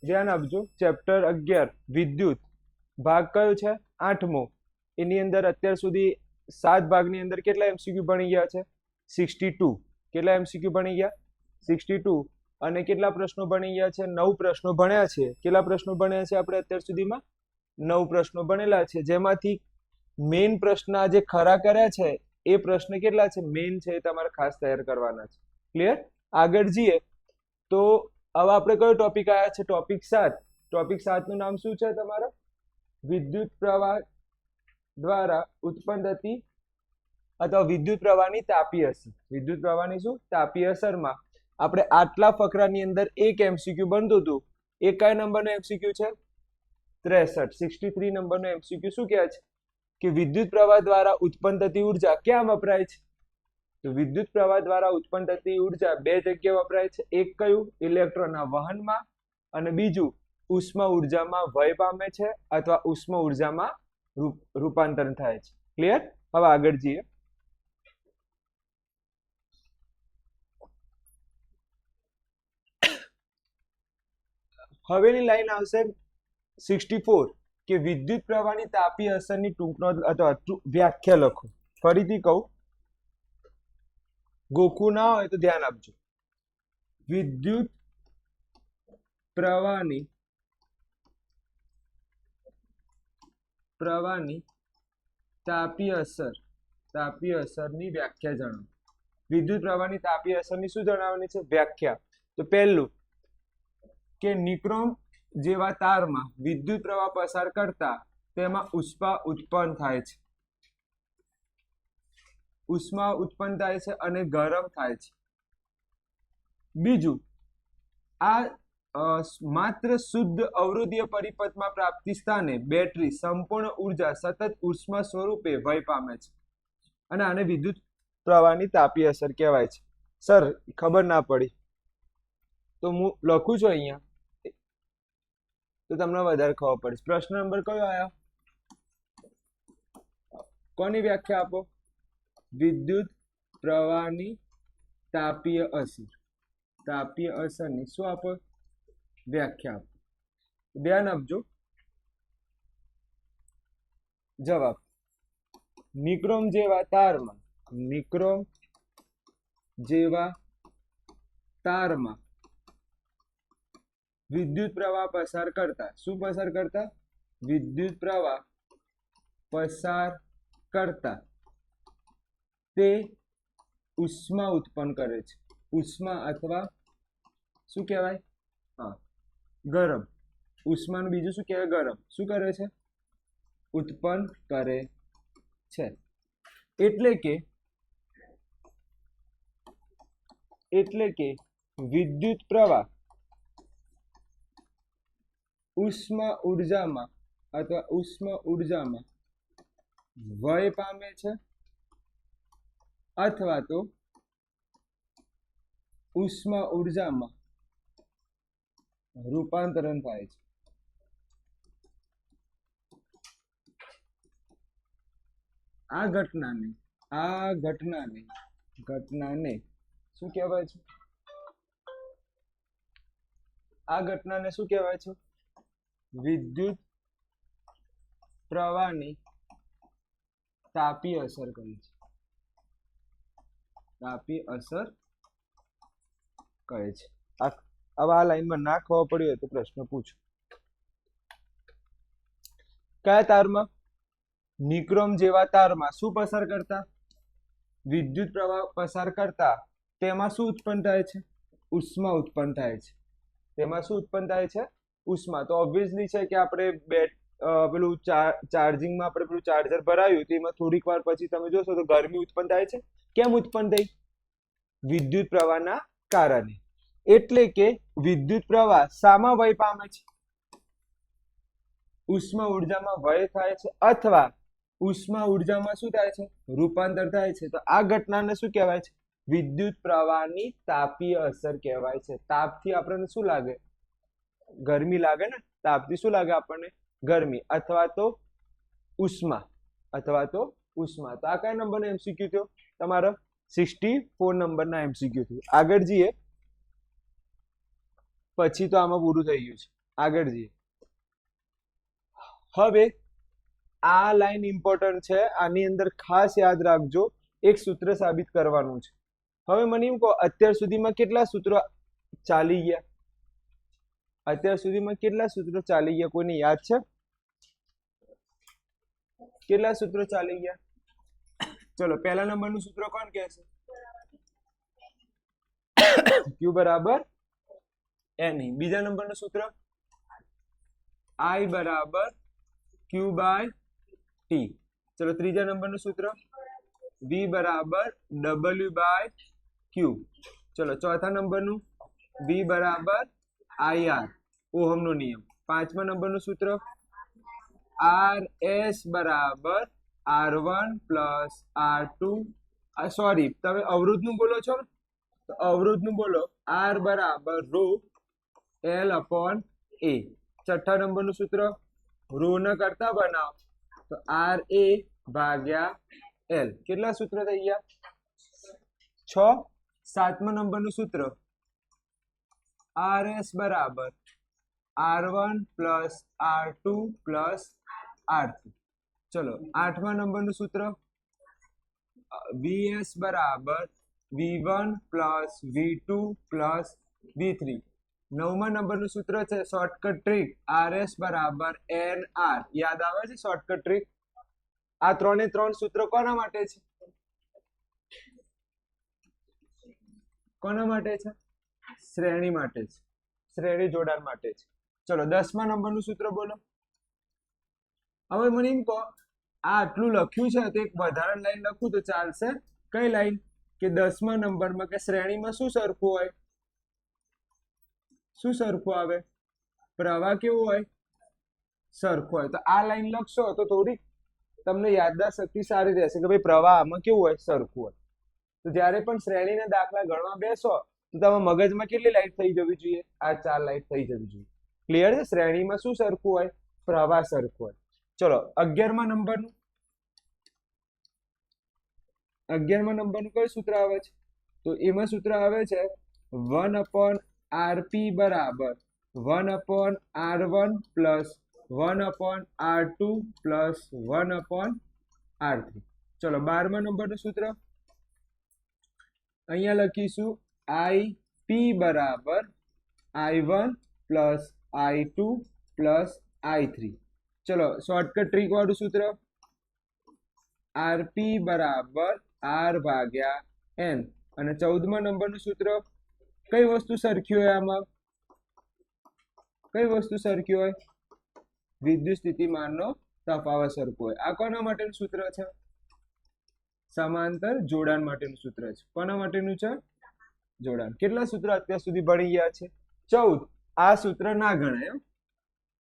ધ્યાન આપજો, ચેપ્ટર 11 વિદ્યુત ભાગ કયો છે? 8મો. એની અંદર અત્યાર સુધી 7 ભાગની અંદર કેટલા એમસીક્યુ ભણી ગયા છે? 62. કેટલા એમસીક્યુ ભણી ગયા? 62. અને કેટલા પ્રશ્નો ભણી ગયા છે? 9 પ્રશ્નો ભણ્યા છે. કેટલા પ્રશ્નો ભણ્યા છે આપણે અત્યાર સુધીમાં? 9 પ્રશ્નો ભણેલા છે, જેમાંથી મેઇન પ્રશ્ન જે ખરા કર્યા છે એ પ્રશ્ન કેટલા છે મેઇન છે એ તમારે ખાસ તૈયાર કરવાના છે. ક્લિયર? આગળ જઈએ તો હવે આપણે કયો ટોપિક આવ્યા છે? ટોપિક 7. ટોપિક 7 નું નામ શું છે તમારા? વિદ્યુત પ્રવાહ દ્વારા ઉત્પન્ન થતી અથવા વિદ્યુત પ્રવાહની તાપીય અસર. વિદ્યુત પ્રવાહની શું? તાપીય અસરમાં આપણે આટલા ફકરાની અંદર એક એમસીક્યુ બનતું હતું. એ કયા નંબરનો એમસીક્યુ છે? 63. 63 નંબરનો એમસીક્યુ શું કહે છે કે વિદ્યુત પ્રવાહ દ્વારા ઉત્પન્ન થતી ઉર્જા ક્યાં વપરાય છે? તો વિદ્યુત પ્રવાહ દ્વારા ઉત્પન્ન થતી ઉર્જા બે જગ્યાએ વપરાય છે. એક કયું? ઇલેક્ટ્રોનના વહનમાં, અને બીજું ઉષ્મા ઉર્જામાં વય પામે છે અથવા ઉષ્મા ઉર્જામાં રૂપાંતરણ થાય છે. ક્લિયર? હવે આગળ જઈએ. હવેની લાઈન આવશે 64 કે વિદ્યુત પ્રવાહની તાપીય અસરની ટૂંક નોંધ અથવા વ્યાખ્યા લખો. ફરીથી કહું, ગોખવું ના હોય તો ધ્યાન આપજો. વિદ્યુત પ્રવાહની તાપીય અસરની વ્યાખ્યા જણાવો. વિદ્યુત પ્રવાહની તાપીય અસરની શું જણાવવાની છે? વ્યાખ્યા. તો પહેલું કે નિક્રોમ જેવા તારમાં વિદ્યુત પ્રવાહ પસાર કરતા તેમાં ઉષ્મા ઉત્પન્ન થાય છે. ઉષ્મા ઉત્પન્ન થાય છે અને ગરમ થાય છે. બીજું, આ માત્ર શુદ્ધ અવરોધીય પરિપથમાં પ્રાપ્તિ સ્થાને બેટરી સંપૂર્ણ ઉર્જા સતત ઉષ્મા સ્વરૂપે વય પામે છે, અને આને વિદ્યુત પ્રવાહની તાપીય અસર કહેવાય છે. સર ખબર ના પડી તો હું લખું છું અહીંયા, તો તમને વધારે ખબર પડશે. પ્રશ્ન નંબર કયો આયો? કોની વ્યાખ્યા આપો? વિદ્યુત પ્રવાહની તાપીય અસર. તાપીય અસરની શું આપો? વ્યાખ્યા આપો. ધ્યાન આપજો. જવાબ, નિક્રોમ જેવા તારમાં વિદ્યુત પ્રવાહ પસાર કરતા, શું પસાર કરતા? વિદ્યુત પ્રવાહ પસાર કરતા તે ઉષ્મા ઉત્પન્ન કરે છે. ઉષ્મા અથવા શું કહેવાય? હા, ગરમ. ઉષ્માનું બીજું શું કહેવાય? ગરમ. શું કરે છે? ઉત્પન્ન કરે છે. એટલે કે વિદ્યુત પ્રવાહ ઉષ્મા ઉર્જામાં વય પામે છે અથવા તો ઉષ્મા ઉર્જામાં રૂપાંતરણ થાય છે. આ ઘટનાને શું કહેવાય છે? આ ઘટનાને શું કહેવાય છે? વિદ્યુત પ્રવાહની તાપીય અસર કહે છે. તાપીય અસર કહે છે. હવે આ લાઈનમાં ના ખબર પડી હોય તો પ્રશ્ન પૂછો. કયા તારમાં? નિક્રોમ જેવા તારમાં શું પસાર કરતા? વિદ્યુત પ્રવાહ પસાર કરતા તેમાં શું ઉત્પન્ન થાય છે? ઉષ્મા ઉત્પન્ન થાય છે. તેમાં શું ઉત્પન્ન થાય છે? ઉષ્મા. તો ઓબ્વિયસલી છે કે આપણે પેલું ચાર્જિંગમાં આપણે પેલું ચાર્જર ભરાયું તો એમાં થોડીક વાર પછી તમે જોશો તો ગરમી ઉત્પન્ન થાય છે. કેમ ઉત્પન્ન થઈ? વિદ્યુત પ્રવાહના કારણે. એટલે કે વિદ્યુત પ્રવાહ શામાં વય પામે છે? ઉષ્મા ઉર્જામાં વય થાય છે અથવા ઉષ્મા ઉર્જામાં શું થાય છે? રૂપાંતર થાય છે. તો આ ઘટનાને શું કહેવાય છે? વિદ્યુત પ્રવાહની તાપીય અસર કહેવાય છે. તાપથી આપણને શું લાગે? ગરમી લાગે ને. તાપથી શું લાગે આપણને? ગરમી અથવા તો ઉષ્મા. તો આ કયા નંબરનો એમસીક્યુ થયો? તમારો 64 નંબરના એમસીક્યુ થયો. આગળ જઈએ પછી તો આમાં પૂરું થઈ ગયું છે. આગળ જઈએ. હવે આ લાઈન ઇમ્પોર્ટન્ટ છે, આની અંદર ખાસ યાદ રાખજો, એક સૂત્ર સાબિત કરવાનું છે. હવે મને એમ કહો, અત્યાર સુધીમાં કેટલા સૂત્રો ચાલી ગયા? અત્યાર સુધીમાં કેટલા સૂત્રો ચાલી ગયા? કોઈને યાદ છે? કેટલા સૂત્રો ચાલી ગયા? ચલો, પહેલા નંબરનું સૂત્ર કોણ કહેશે? Q બરાબર NE. બીજા નંબરનું સૂત્ર I બરાબર Q બાય T. ચલો, ત્રીજા નંબરનું સૂત્ર V બરાબર W બાય Q. ચલો, ચોથા નંબરનું V બરાબર IR, ઓહમનો નિયમ. પાંચમા નંબરનું સૂત્ર RS બરાબર R1 પ્લસ R2. સોરી, તમે અવરોધનું બોલો છો ને, તો અવરોધનું બોલો R બરાબર રો L અપોન A. છઠ્ઠા નંબરનું સૂત્ર રો ન કરતા બનાવો તો RA ભાગ્યા L. કેટલા સૂત્ર થઈ ગયા? 6. સાતમા નંબરનું સૂત્ર RS બરાબર R1 plus R2 plus R3. ચલો, આઠમા નંબરનું સૂત્ર VS બરાબર V1 plus V2 plus V3. નવમા નંબરનું સૂત્ર છે શોર્ટકટ ટ્રીક RS બરાબર NR. યાદ આવે છે શોર્ટકટ ટ્રીક? આ ત્રણે ત્રણ સૂત્ર કોના માટે છે? કોના માટે છે? શ્રેણી માટે છે, શ્રેણી જોડાણ માટે છે. ચલો, દસમા નંબરનું સૂત્ર બોલો. હવે મને એમ કહો, આ આટલું લખ્યું છે તો એક વધારાની લાઈન લખું તો ચાલશે? કઈ લાઈન? કે દસમા નંબરમાં કે શ્રેણીમાં શું સરખું હોય? શું સરખું આવે? પ્રવાહ કેવું હોય? સરખું હોય. તો આ લાઈન લખશો તો થોડીક તમને યાદદાસ્ત શક્તિ સારી રહેશે કે ભાઈ પ્રવાહ આમાં કેવું હોય? સરખું હોય. તો જ્યારે પણ શ્રેણીના દાખલા ગણવા બેસો તો તમારા મગજમાં કેટલી લાઈટ થઈ જવી જોઈએ? આ 4 લાઈટ થઈ જવી જોઈએ. ક્લિયર છે? શ્રેણીમાં શું સરખું હોય? પ્રવાહ સરખું હોય. ચલો, 11મા નંબરનું કયું સૂત્ર આવે છે? તો એમાં સૂત્ર આવે છે 1 અપોન RP બરાબર 1 upon R1 plus 1 upon R2 plus 1 upon R3. ચલો, 12મા નંબરનું સૂત્ર અહીંયા લખીશું IP બરાબર I1 plus I2 plus I3. ચલો, શોર્ટકટ ટ્રીક વાળું સૂત્ર RP બરાબર R ભાગ્યા N. અને 14મા નંબરનું સૂત્ર કઈ વસ્તુ સરખી હોય? આમાં કઈ વસ્તુ સરખી હોય? વિદ્યુત સ્થિતિમાનનો તફાવત સરખો હોય. આ કોના માટેનું સૂત્ર છે? સમાંતર જોડાણ માટેનું સૂત્ર છે. કોના માટેનું છે? જોડાણ. કેટલા સૂત્ર અત્યાર સુધી ભણી ગયા છે? 14. આ સૂત્ર ના ગણાય,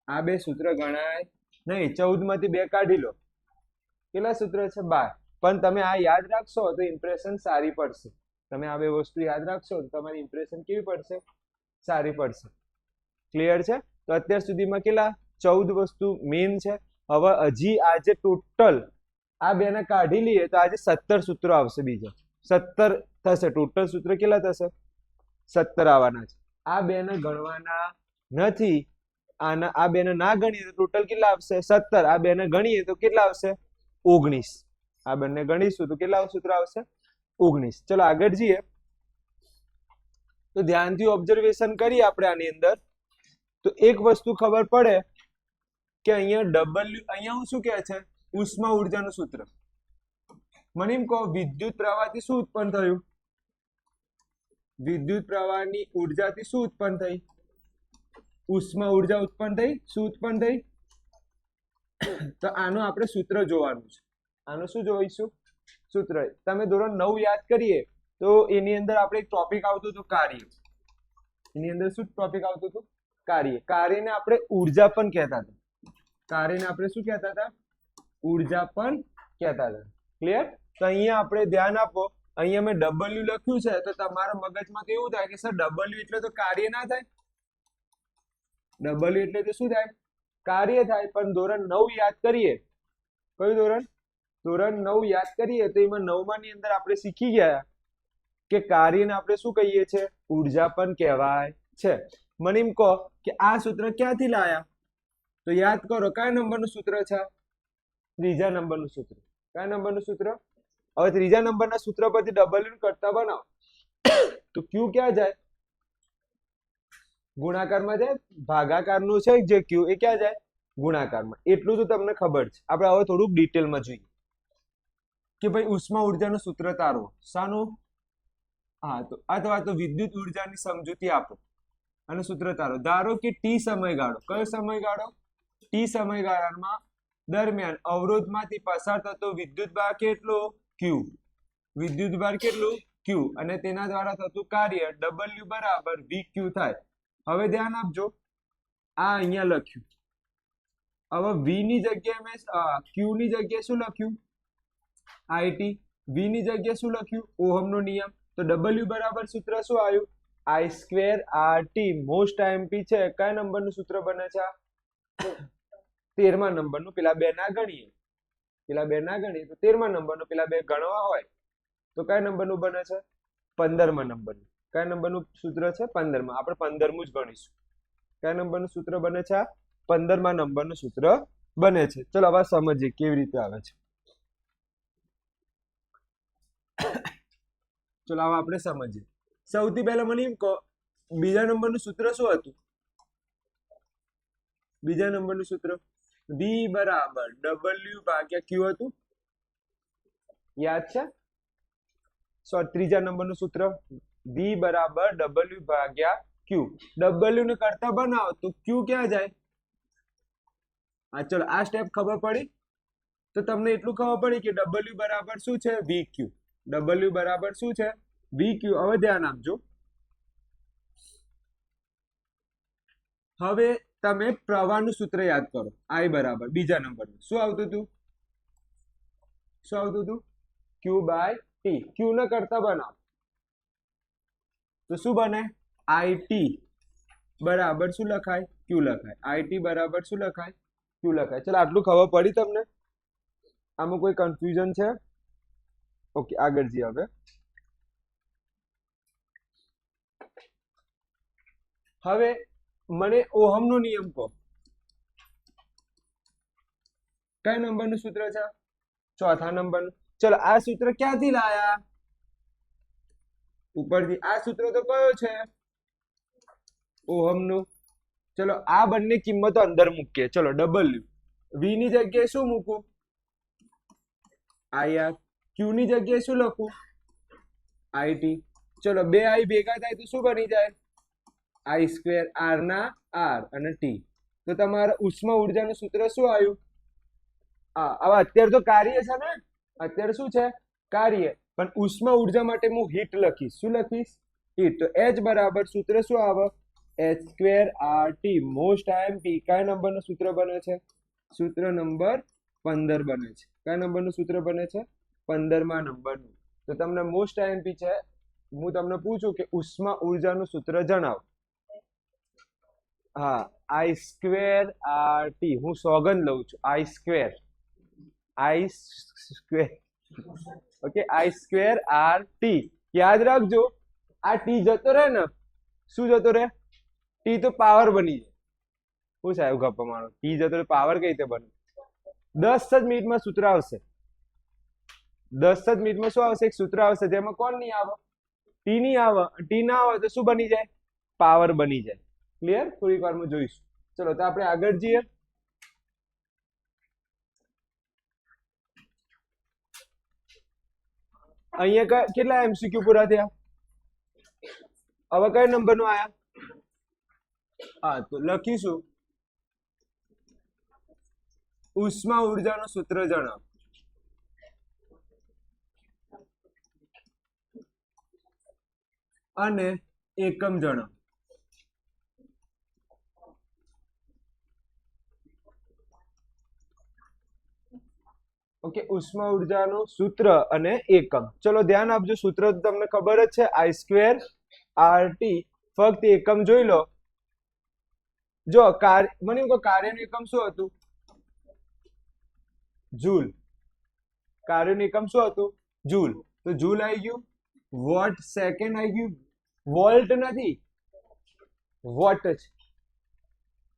આ બે સૂત્ર ગણાય નહીં. 14 માંથી 2 કાઢી લો. કેટલા સૂત્ર છે? 12. પણ તમે આ યાદ રાખશો તો ઇમ્પ્રેશન સારી પડશે. તમે આ બે વસ્તુ યાદ રાખશો તો તમારી ઇમ્પ્રેશન કેવી પડશે? સારી પડશે. ક્લિયર છે? તો અત્યાર સુધીમાં કેટલા? 14 વસ્તુ મેઇન છે. હવે હજી આજે ટોટલ આ બેને કાઢી લઈએ તો આજે 17 સૂત્રો આવશે. બીજા 17 થશે. ટોટલ સૂત્ર કેટલા થશે? 17 આવવાના છે. આ બેને ગણવાના નથી. આ બેને ના ગણીએ તો ટોટલ કેટલા આવશે? 17. આ બેને ગણીએ તો કેટલા આવશે? 19. આ બંને ગણીશું તો કેટલા સૂત્ર આવશે? 19. ચલો, આગળ જઈએ. તો ધ્યાનથી ઓબ્ઝર્વેશન કરીએ આપણે આની અંદર તો એક વસ્તુ ખબર પડે કે અહીંયા અહીંયા શું કહે છે? ઉષ્મા ઉર્જાનું સૂત્ર. મને એમ કહો, વિદ્યુત પ્રવાહથી શું ઉત્પન્ન થયું? વિદ્યુત પ્રવાહની ઉર્જાથી શું ઉત્પન્ન થઈ? ઉષ્મા ઉર્જા ઉત્પન્ન થઈ. શું ઉત્પન્ન થઈ? તો આનું આપણે સૂત્ર જોવાનું છે. આનું શું જોઈશું? સૂત્ર. તમે ધોરણ 9 યાદ કરીએ તો એની અંદર આપણે એક ટોપિક આવતું હતું કાર્ય. એની અંદર શું ટોપિક આવતું હતું? કાર્ય. કાર્યને આપણે ઉર્જા પણ કહેતા હતા. કાર્યને આપણે શું કહેતા હતા? ઉર્જા પણ કહેતા હતા. ક્લિયર? તો અહીંયા આપણે ધ્યાન આપો. અહીંયા મેં W લખ્યું છે તો તમારા મગજમાં તો એવું થાય કે સર W એટલે તો કાર્ય ના થાય. W એટલે તો શું થાય? કાર્ય થાય. પણ ધોરણ 9 યાદ કરીએ. કયું ધોરણ? ધોરણ 9 યાદ કરીએ તો એમાં 9મા ની અંદર આપણે શીખી ગયા કે કાર્યને આપણે શું કહીએ છીએ? ઉર્જા પણ કહેવાય છે. મને એમ કહો, કે આ સૂત્ર ક્યાંથી લાયા? તો યાદ કરો કયા નંબરનું સૂત્ર છે? ત્રીજા નંબરનું સૂત્ર. કયા નંબરનું સૂત્ર? હવે ત્રીજા નંબરના સૂત્ર પરથી ડબલ્યુ કરતા બનાવો તો ક્યુ ક્યાં જાય? ગુણાકારમાં જાય. ભાગાકારનું છે જે ક્યુ એ ક્યાં જાય? ગુણાકારમાં. એટલું તો તમને ખબર છે. આપણે હવે થોડુંક ડિટેલમાં જોઈએ કે ભાઈ ઉષ્મા ઉર્જાનું સૂત્ર તારવો. શાનું? હા, તો અથવા તો વિદ્યુત ઉર્જાની સમજૂતી આપો અને સૂત્ર તારો. ધારો કે ટી સમયગાળો. કયો સમયગાળો? ટી સમયગાળામાં દરમિયાન અવરોધમાંથી પસાર થતો વિદ્યુતભાર કેટલો? ક્યુ. વિદ્યુતભાર કેટલું? ક્યુ. અને તેના દ્વારા થતું કાર્ય ડબલ્યુ બરાબર વી ક્યુ થાય. હવે ધ્યાન આપજો, આ અહીંયા લખ્યું. હવે વી ની જગ્યાએ મેં ક્યુ ની જગ્યાએ શું લખ્યું? આઈટી. વી ની જગ્યાએ શું લખ્યું? ઓહમનો નિયમ. તો ડબલ્યુ બરાબર સૂત્ર શું આવ્યું? I square R T. Most IMP છે. કયા નંબરનું સૂત્ર બને છે? 13મા નંબરનું. પેલા બે ના ગણીએ, પેલા બે ના ગણીએ તો 13મા નંબરનું. પેલા બે ગણવા હોય તો કયા નંબરનું બને છે? 15મા નંબરનું. કયા નંબરનું સૂત્ર છે? 15મા. આપણે 15મું જ ગણીશું. કયા નંબરનું સૂત્ર બને છે? 15મા નંબરનું સૂત્ર બને છે. ચલો હવે સમજીએ કેવી રીતે આવે છે. ચલો હવે આપણે સમજીએ. સૌથી પહેલા મને એમ કહો, બીજા નંબરનું સૂત્ર શું હતું? બીજા નંબરનું સૂત્ર વી બરાબર ડબલ્યુ ભાગ્યા ક્યુ હતું. યાદ છે? ત્રીજા નંબરનું સૂત્ર વી બરાબર ડબલ્યુ ભાગ્યા ક્યુ. ડબલ્યુ ને કરતા બનાવો તો ક્યુ ક્યાં જાય? હા, ચલો આ સ્ટેપ ખબર પડી તો તમને એટલું ખબર પડી કે ડબલ્યુ બરાબર શું છે? વી ક્યુ. ડબલ્યુ બરાબર શું છે? વી ક્યુ. હવે ધ્યાન આપજો. હવે તમે પ્રવાહનું સૂત્ર યાદ કરો. આઈ બરાબર બીજા નંબરનું શું આવતું હતું? શું આવતું હતું? ક્યુ બાય ટી. ક્યુ ને કરતા બનાવો તો શું બને? આઈ ટી બરાબર શું લખાય? ક્યુ લખાય. આઈ ટી બરાબર શું લખાય? ક્યુ લખાય. ચલો આટલું ખબર પડી તમને? આમાં કોઈ કન્ફ્યુઝન છે? ઓકે, આગળ જઈએ. હવે મને ઓહમનો નિયમ કહો. કયા નંબરનું સૂત્ર છે? ચોથા નંબરનું. ચલો આ સૂત્ર ક્યાંથી લાયા? ઉપરથી. આ સૂત્ર તો કયો છે? ઓહમનું. ચલો આ બંને કિંમતો અંદર મૂકીએ. ચલો ડબલ્યુ. વી ની જગ્યાએ શું મૂકું? આઈઆર. ક્યુ ની જગ્યાએ શું લખું? આઈટી. ચલો બે આઈ ભેગા થાય તો શું બની જાય? આઈ સ્ક્વેર. આર ના આર અને ટી. તો તમારા ઉષ્મા ઉર્જાનું સૂત્ર શું આવ્યું? હા, હવે અત્યારે તો કાર્ય છે ને, અત્યારે શું છે? કાર્ય. પણ ઉષ્મા ઉર્જા માટે હું હીટ લખીશ. શું લખીશ? હીટ. તો એચ બરાબર સૂત્ર શું આવે? H square R T. Most IMP. કયા નંબરનું સૂત્ર બને છે? સૂત્ર નંબર 15 બને છે. કયા નંબરનું સૂત્ર બને છે? 15મા નંબરનું. તો તમને મોસ્ટ આઈએમપી છે. હું તમને પૂછું કે ઉષ્મા ઉર્જાનું સૂત્ર જણાવો. હા, આઈ સ્ક્વેર આર ટી. હું સોગંદ લઉં છું. I square. I square. Okay, I square R T. યાદ રાખજો, આ ટી જતો રહે ને, શું જતો રહે? ટી તો પાવર બની જાય. શું સાહેબ ગપ્પા મારો? ટી જતો રહે, પાવર કઈ રીતે બને? 10 જ મિનિટમાં સૂત્ર આવશે. 10 જ મિનિટમાં શું આવશે? એક સૂત્ર આવશે જેમાં કોણ નહીં આવે? ટી નહીં આવે. ટી ના આવે તો શું બની જાય? પાવર બની જાય. ક્લિયર? થોડીક વારમાં જોઈશું. ચલો તો આપણે આગળ જઈએ. અહીંયા કેટલા એમસીક્યુ પૂરા થયા? હવે કયા નંબરનું આયા? હા, તો લખીશું ઉષ્મા ઉર્જાનું સૂત્ર જણાવો. અને એકમ જણાવો. ઓકે, ઉષ્મા ઉર્જાનું સૂત્ર અને એકમ. ચલો ધ્યાન આપજો. સૂત્ર તો તમને ખબર જ છે, આઈ સ્ક્વેર આર ટી. ફક્ત એકમ જોઈ લો. જો મને એમ કહો, કાર્યનું એકમ શું હતું? જૂલ. કાર્યનું એકમ શું હતું? જૂલ. તો જૂલ આવી ગયું. વોટ સેકન્ડ આવી ગયું. વોલ્ટ નથી, વોટ જ.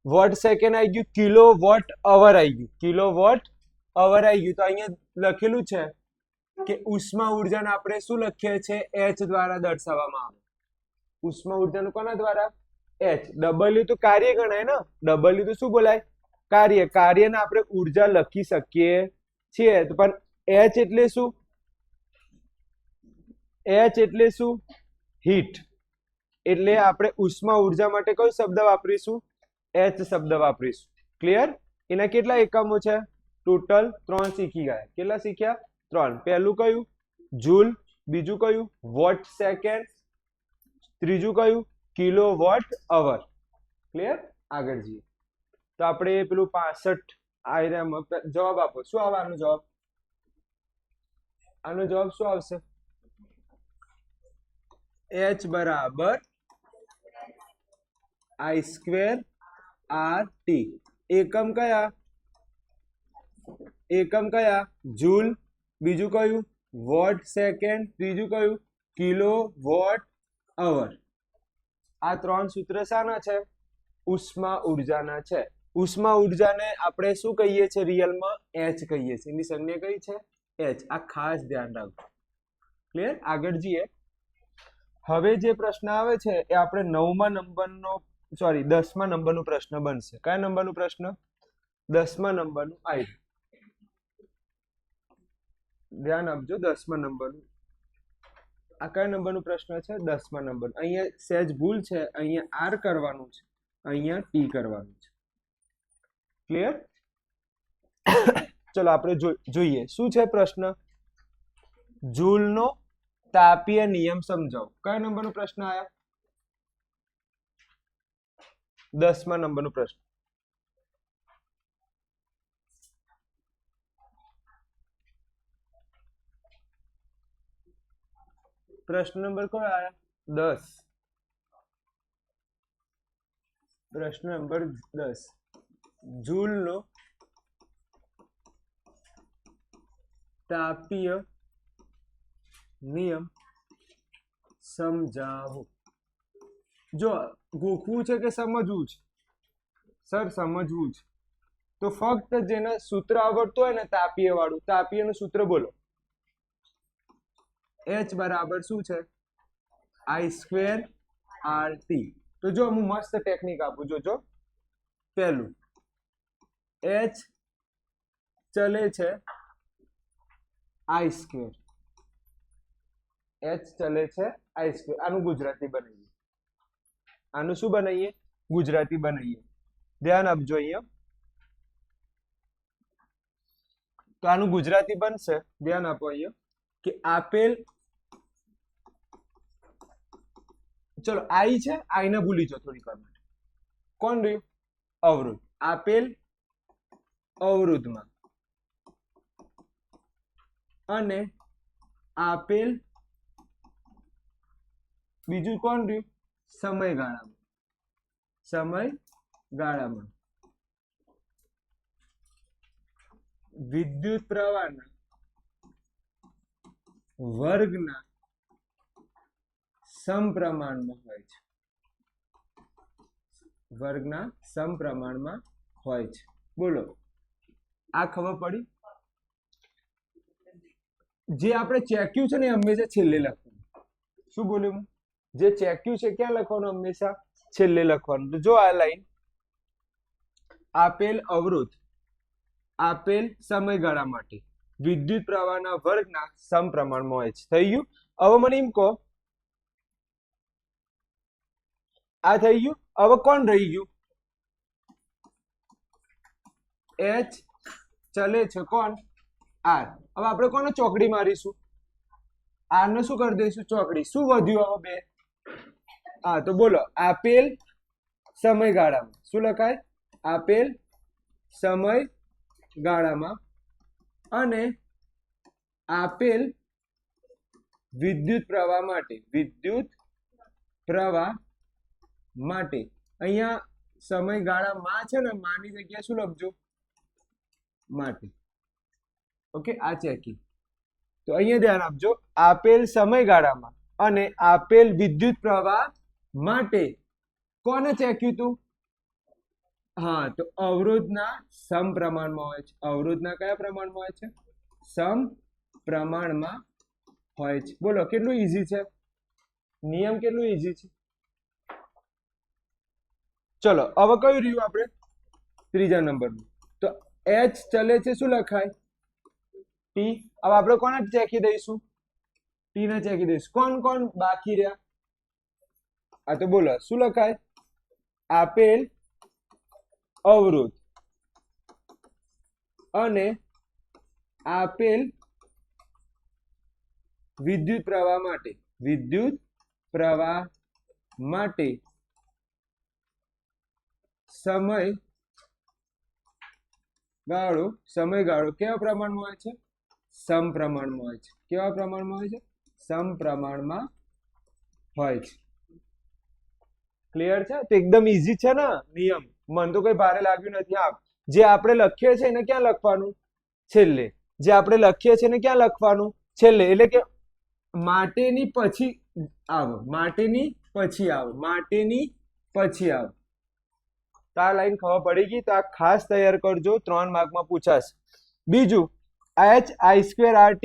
વોટ સેકન્ડ આવી ગયું, કિલો વોટ અવર આવી ગયું, કિલો વોટ અવર આવી ગયું. તો અહીંયા લખેલું છે કે ઉષ્મા ઉર્જાને આપણે શું લખીએ છીએ? એચ દ્વારા દર્શાવવામાં આવે. ઉષ્મા ઉર્જાનું કોના દ્વારા? એચ. ડબલ્યુ તો કાર્ય ગણાય ને, ડબલ્યુ તો શું બોલાય? કાર્ય. કાર્યને આપણે ઉર્જા લખી શકીએ છીએ. તો પણ એચ એટલે શું? એચ એટલે શું? હીટ. એટલે આપણે ઉષ્મા ઉર્જા માટે કયો શબ્દ વાપરીશું? એચ શબ્દ વાપરીશું. ક્લિયર? એના કેટલા એકમો છે? ટોટલ 3 શીખી ગયા. કેટલા શીખ્યા? 3. પહેલું કયું? જૂલ. બીજું કયું? Watt second. ત્રીજું કયું? Kilowatt hour. ક્લિયર? આગળ જઈએ તો આપણે પેલું 65 આયરામાં જવાબ આપો. શું આવે આનો જવાબ? આનો જવાબ શું આવશે? H બરાબર I સ્ક્વેર RT. એકમ કયા? એકમ કયા? જૂલ. બીજું કયું? Watt second. ત્રીજું કયું? Kilowatt hour. આ 3 સૂત્ર શાના છે? ઉષ્મા ઉર્જાના છે. ઉષ્મા ઉર્જાને આપણે શું કહીએ છીએ? રિયલમાં એચ કહીએ છીએ. એની સંજ્ઞા કઈ છે? એચ. આ ખાસ ધ્યાન રાખજો. ક્લિયર? આગળ જઈએ. હવે જે પ્રશ્ન આવે છે એ આપણે 9મા નંબરનો, સોરી 10મા નંબરનો પ્રશ્ન બનશે. કયા નંબરનો પ્રશ્ન? 10મા નંબરનું આવ્યું. ધ્યાન આપજો. 10મા નંબરનું. આ કયા નંબરનો પ્રશ્ન છે? 10મા નંબર. અહીંયા સહેજ ભૂલ છે. અહીંયા આર કરવાનું છે, અહીંયા ટી કરવાનું છે. ક્લિયર? ચલો આપણે જોઈએ શું છે પ્રશ્ન. જૂલનો તાપીય નિયમ સમજાવો. કયા નંબરનો પ્રશ્ન આયા? 10મા નંબરનો પ્રશ્ન. પ્રશ્ન નંબર કયો આયા? 10. પ્રશ્ન નંબર 10. જૂલનો તાપીય નિયમ સમજાવો. જો ગોખવું છે કે સમજવું છે? સર સમજવું છે. તો ફક્ત જેના સૂત્ર આવડતું હોય ને તાપીય વાળું, તાપીયનું સૂત્ર બોલો. H બરાબર શું છે? I square RT. તો જો હું મસ્ત ટેકનિક આપું. જો પહેલું H ચલે છે I સ્ક્વેર. H ચલે છે I સ્ક્વેર. આનું ગુજરાતી બનાવીએ. આનું શું બનાવીએ? ગુજરાતી બનાવીએ. ધ્યાન આપજો અહીંયા. તો આનું ગુજરાતી બનશે. ધ્યાન આપો અહીંયા કે આપેલ, ચલો I છે, I ને ભૂલી જાઓ થોડીક વાર માટે. કોણ રહ્યું? અવરોધ. આપેલ અવરોધમાં અને આપેલ બીજું કોણ રહ્યું? સમયગાળામાં. સમયગાળામાં વિદ્યુત પ્રવાહના વર્ગના સમપ્રમાણમાં હોય છે. વર્ગના સમપ્રમાણમાં હોય છે. બોલો, આ ખબર પડી? જે આપણે ચેક્યું છે ને હંમેશા છેલ્લે લખવાનું. શું બોલ્યું હું? જે ચેક્યું છે ક્યાં લખવાનું? હંમેશા છેલ્લે લખવાનું. તો જો આ લાઈન આપેલ અવરોધ આપેલ સમયગાળા માટે વિદ્યુત પ્રવાહના વર્ગના સમપ્રમાણમાં હોય છે. થઈ ગયું? હવે મને એમ કહો, આ થઈ ગયું. હવે કોણ રહી ગયું? H ચલે છે કોણ? R. હવે આપણે કોને ચોકડી મારીશું? R ને શું કરી દઈશું? ચોકડી. શું વધ્યું હવે? 2. હા તો બોલો, આપેલ સમયગાળામાં શું લખાય? આપેલ સમયગાળામાં અને આપેલ વિદ્યુત પ્રવાહ માટે. વિદ્યુત પ્રવાહ માટે અહીંયા સમયગાળામાં છે ને, માની જગ્યાએ શું લખજો? માટે. ઓકે, આ ચેકિંગ. તો અહીંયા ધ્યાન આપજો. આપેલ સમયગાળામાં અને આપેલ વિદ્યુત પ્રવાહ માટે કોને ચેક્યું હતું? હા, તો અવરોધના સમપ્રમાણમાં હોય છે. અવરોધના કયા પ્રમાણમાં હોય છે? સમપ્રમાણમાં હોય છે. બોલો કેટલું ઈઝી છે નિયમ, કેટલું ઈઝી છે. ચલો હવે કયું રહ્યું આપણે ત્રીજા નંબરનું. તો એચ ચલે છે, શું લખાય? ટી. હવે આપણે કોને ચેકી દઈશું? ટી ને ચેકી દઈશું. કોણ કોણ બાકી રહ્યા? આ તો બોલો શું લખાય? આપેલ અવરોધ અને આપેલ વિદ્યુત પ્રવાહ માટે, વિદ્યુત પ્રવાહ માટે સમયગાળો કેવા પ્રમાણમાં હોય છે? સમપ્રમાણમાં હોય છે. કેવા પ્રમાણમાં હોય છે? સમપ્રમાણમાં હોય છે. ક્લિયર છે? તો એકદમ ઈઝી છે ને નિયમ, મન તો કઈ ભારે લાગ્યું નથી. આપ જે આપણે લખીએ છીએ એને ક્યાં લખવાનું? છેલ્લે. જે આપણે લખીએ છીએ એને ક્યાં લખવાનું? છેલ્લે. એટલે કે માટેની પછી આવો, માટેની પછી આવો, માટેની પછી આવો. તો આ લાઈન ખબર પડી ગઈ? તો આ ખાસ તૈયાર કરજો, 3 માર્કમાં પૂછાશે. બીજું, H(I²RT)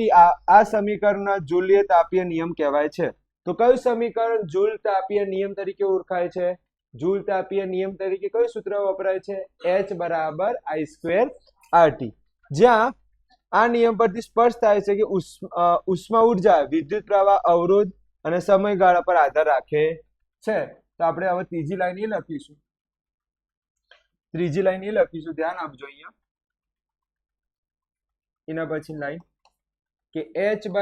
આ સમીકરણના જુલીય તાપીય નિયમ કહેવાય છે. તો કયું સમીકરણ જૂલ તાપીય નિયમ તરીકે ઓળખાય છે? જૂલ તાપીય નિયમ તરીકે કયું સૂત્ર વપરાય છે? H = I²RT. જ્યાં આ નિયમ પરથી સ્પષ્ટ થાય છે કે ઉષ્મા ઉર્જા વિદ્યુત પ્રવાહ, અવરોધ અને સમયગાળા પર આધાર રાખે છે. તો આપણે હવે ત્રીજી લાઈન એ લખીશું. ધ્યાન આપજો અહીંયા. એના પછી લાઈન કે H =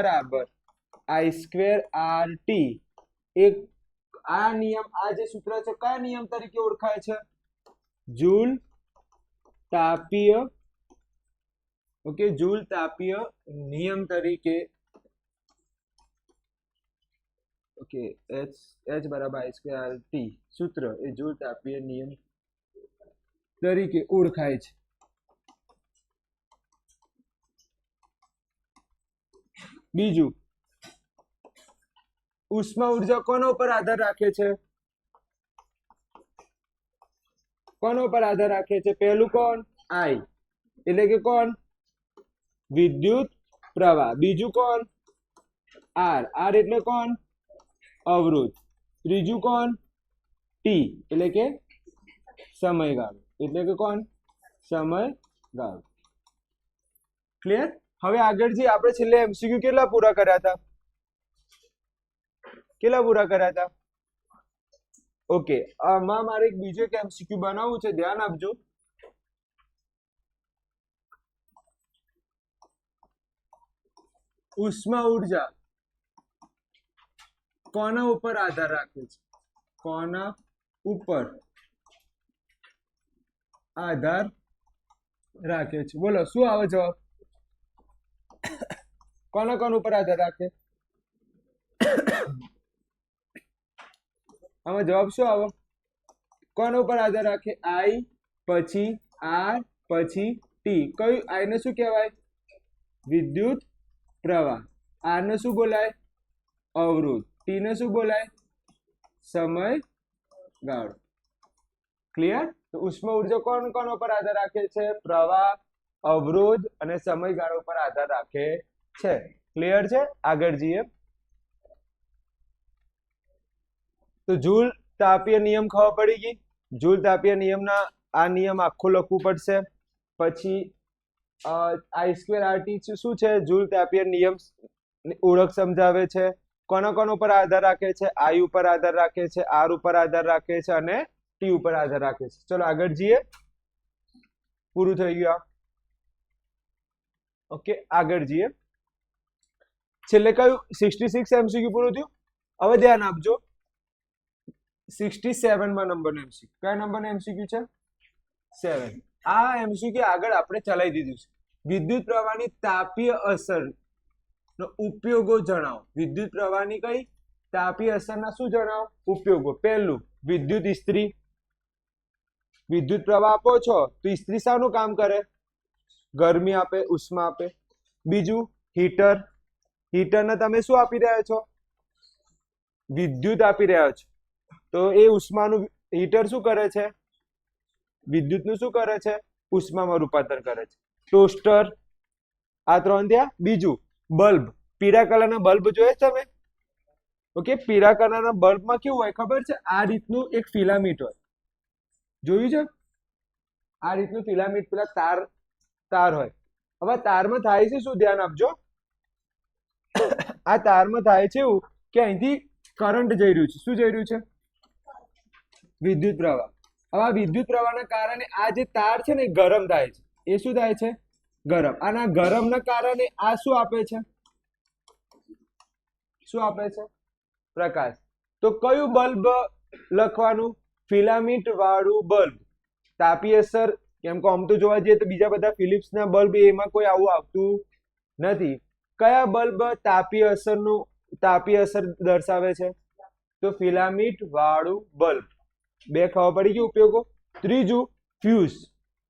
I²RT. એક આ નિયમ, આ જે સૂત્ર છે કયા નિયમ તરીકે ઓળખાય છે? જૂલ તાપીય, ઓકે, જૂલ તાપીય નિયમ તરીકે, ઓકે, H = I²RT સૂત્ર એ જૂલ તાપીય નિયમ તરીકે ઓળખાય છે. બીજું, ઉષ્મા ઉર્જા કોના ઉપર આધાર રાખે છે? કોના ઉપર આધાર રાખે છે? પહેલું કોણ? I, એટલે કે કોણ? વિદ્યુત પ્રવાહ. બીજું કોણ? R, એટલે કોણ? અવરોધ. ત્રીજું કોણ? T, એટલે કે સમયગાળો. એટલે કે કોણ? સમયગાળો. ક્લિયર? હવે આગળ જે આપણે છેલ્લે MCQ કેટલા પૂરા કર્યા હતા? ઓકે, આમાં મારે એક બીજો એક MCQ બનાવવું છે, ધ્યાન આપજો. ઉષ્મા ઉર્જા કોના ઉપર આધાર રાખે છે? કોના ઉપર આધાર રાખે છે? બોલો શું આવે જવાબ? કોના ઉપર આધાર રાખે? આમાં જવાબ શું આવે? કોના ઉપર આધાર રાખે? I, પછી R, પછી T. કયું? I ને શું કહેવાય? વિદ્યુત પ્રવાહ. R ને શું બોલાય? અવરોધ. T ને શું બોલાય? સમયગાળો. ક્લિયર? તો ઉષ્મા ઉર્જા કોના ઉપર આધાર રાખે છે? પ્રવાહ, અવરોધ અને સમયગાળો પર આધાર રાખે છે. ક્લિયર છે? આગળ જઈએ. તો જૂલ તાપીય નિયમ ખબર પડી ગઈ. જૂલ તાપીય નિયમના આ નિયમ આખો લખવું પડશે. પછી I²RT શું છે? જૂલ તાપીય નિયમ ઓળખ સમજાવે છે. કોના ઉપર આધાર રાખે છે? I ઉપર આધાર રાખે છે, R ઉપર આધાર રાખે છે અને T ઉપર આધાર રાખે છે. ચલો આગળ જઈએ. પૂરું થઈ ગયું. ઓકે, આગળ જઈએ. છેલ્લે કયું? 66 MCQ પૂરું થયું. હવે ધ્યાન આપજો. 67માં નંબરનો MCQ. કયા નંબરનો MCQ છે? 7. આ MCQ આગળ આપણે ચલાવી દીધું છે. વિદ્યુત પ્રવાહની તાપીય અસર નો ઉપયોગો જણાવો. વિદ્યુત પ્રવાહની કઈ તાપીય અસરના શું જણાવો? ઉપયોગો. પહેલું, વિદ્યુત ઇસ્ત્રી. વિદ્યુત પ્રવાહ આપો છો તો ઇસ્ત્રી શાનું કામ કરે? ગરમી આપે, ઉષ્મા આપે. બીજું, હીટર. હીટરને તમે શું આપી રહ્યા છો? વિદ્યુત આપી રહ્યા છો. તો એ ઉષ્માનું હીટર શું કરે છે? વિદ્યુતનું શું કરે છે? ઉષ્મામાં રૂપાંતર કરે છે. ટોસ્ટર, આ 3 થયા. બીજું બલ્બ, પીળા કલરના બલ્બ જોયે તમે? ઓકે, પીળા કલરના બલ્બમાં કેવું હોય ખબર છે? આ રીતનું એક ફિલામેન્ટ હોય, જોયું છે? આ રીતનું ફિલામેન્ટ, પેલા તાર હોય. હવે તારમાં થાય છે શું? ધ્યાન આપજો. આ તારમાં થાય છે એવું કે અહીંથી કરંટ જઈ રહ્યું છે. શું જઈ રહ્યું છે? વિદ્યુત પ્રવાહ. હવે આ વિદ્યુત પ્રવાહના કારણે આ જે તાર છે ને ગરમ થાય છે. એ શું થાય છે? ગરમ. અને આ ગરમના કારણે આ શું આપે છે? શું આપે છે? પ્રકાશ. તો કયું બલ્બ લખવાનું? ફિલામેન્ટ વાળું બલ્બ. તાપીય અસર, કેમ કે આમ તો જોવા જઈએ તો બીજા બધા ફિલિપ્સના બલ્બ એમાં કોઈ આવું આવતું નથી. કયા બલ્બ તાપીય અસર દર્શાવે છે? તો ફિલામેન્ટ વાળું બલ્બ. બે ખબર પડી ગઈ ઉપયોગો. ત્રીજું ફ્યુઝ.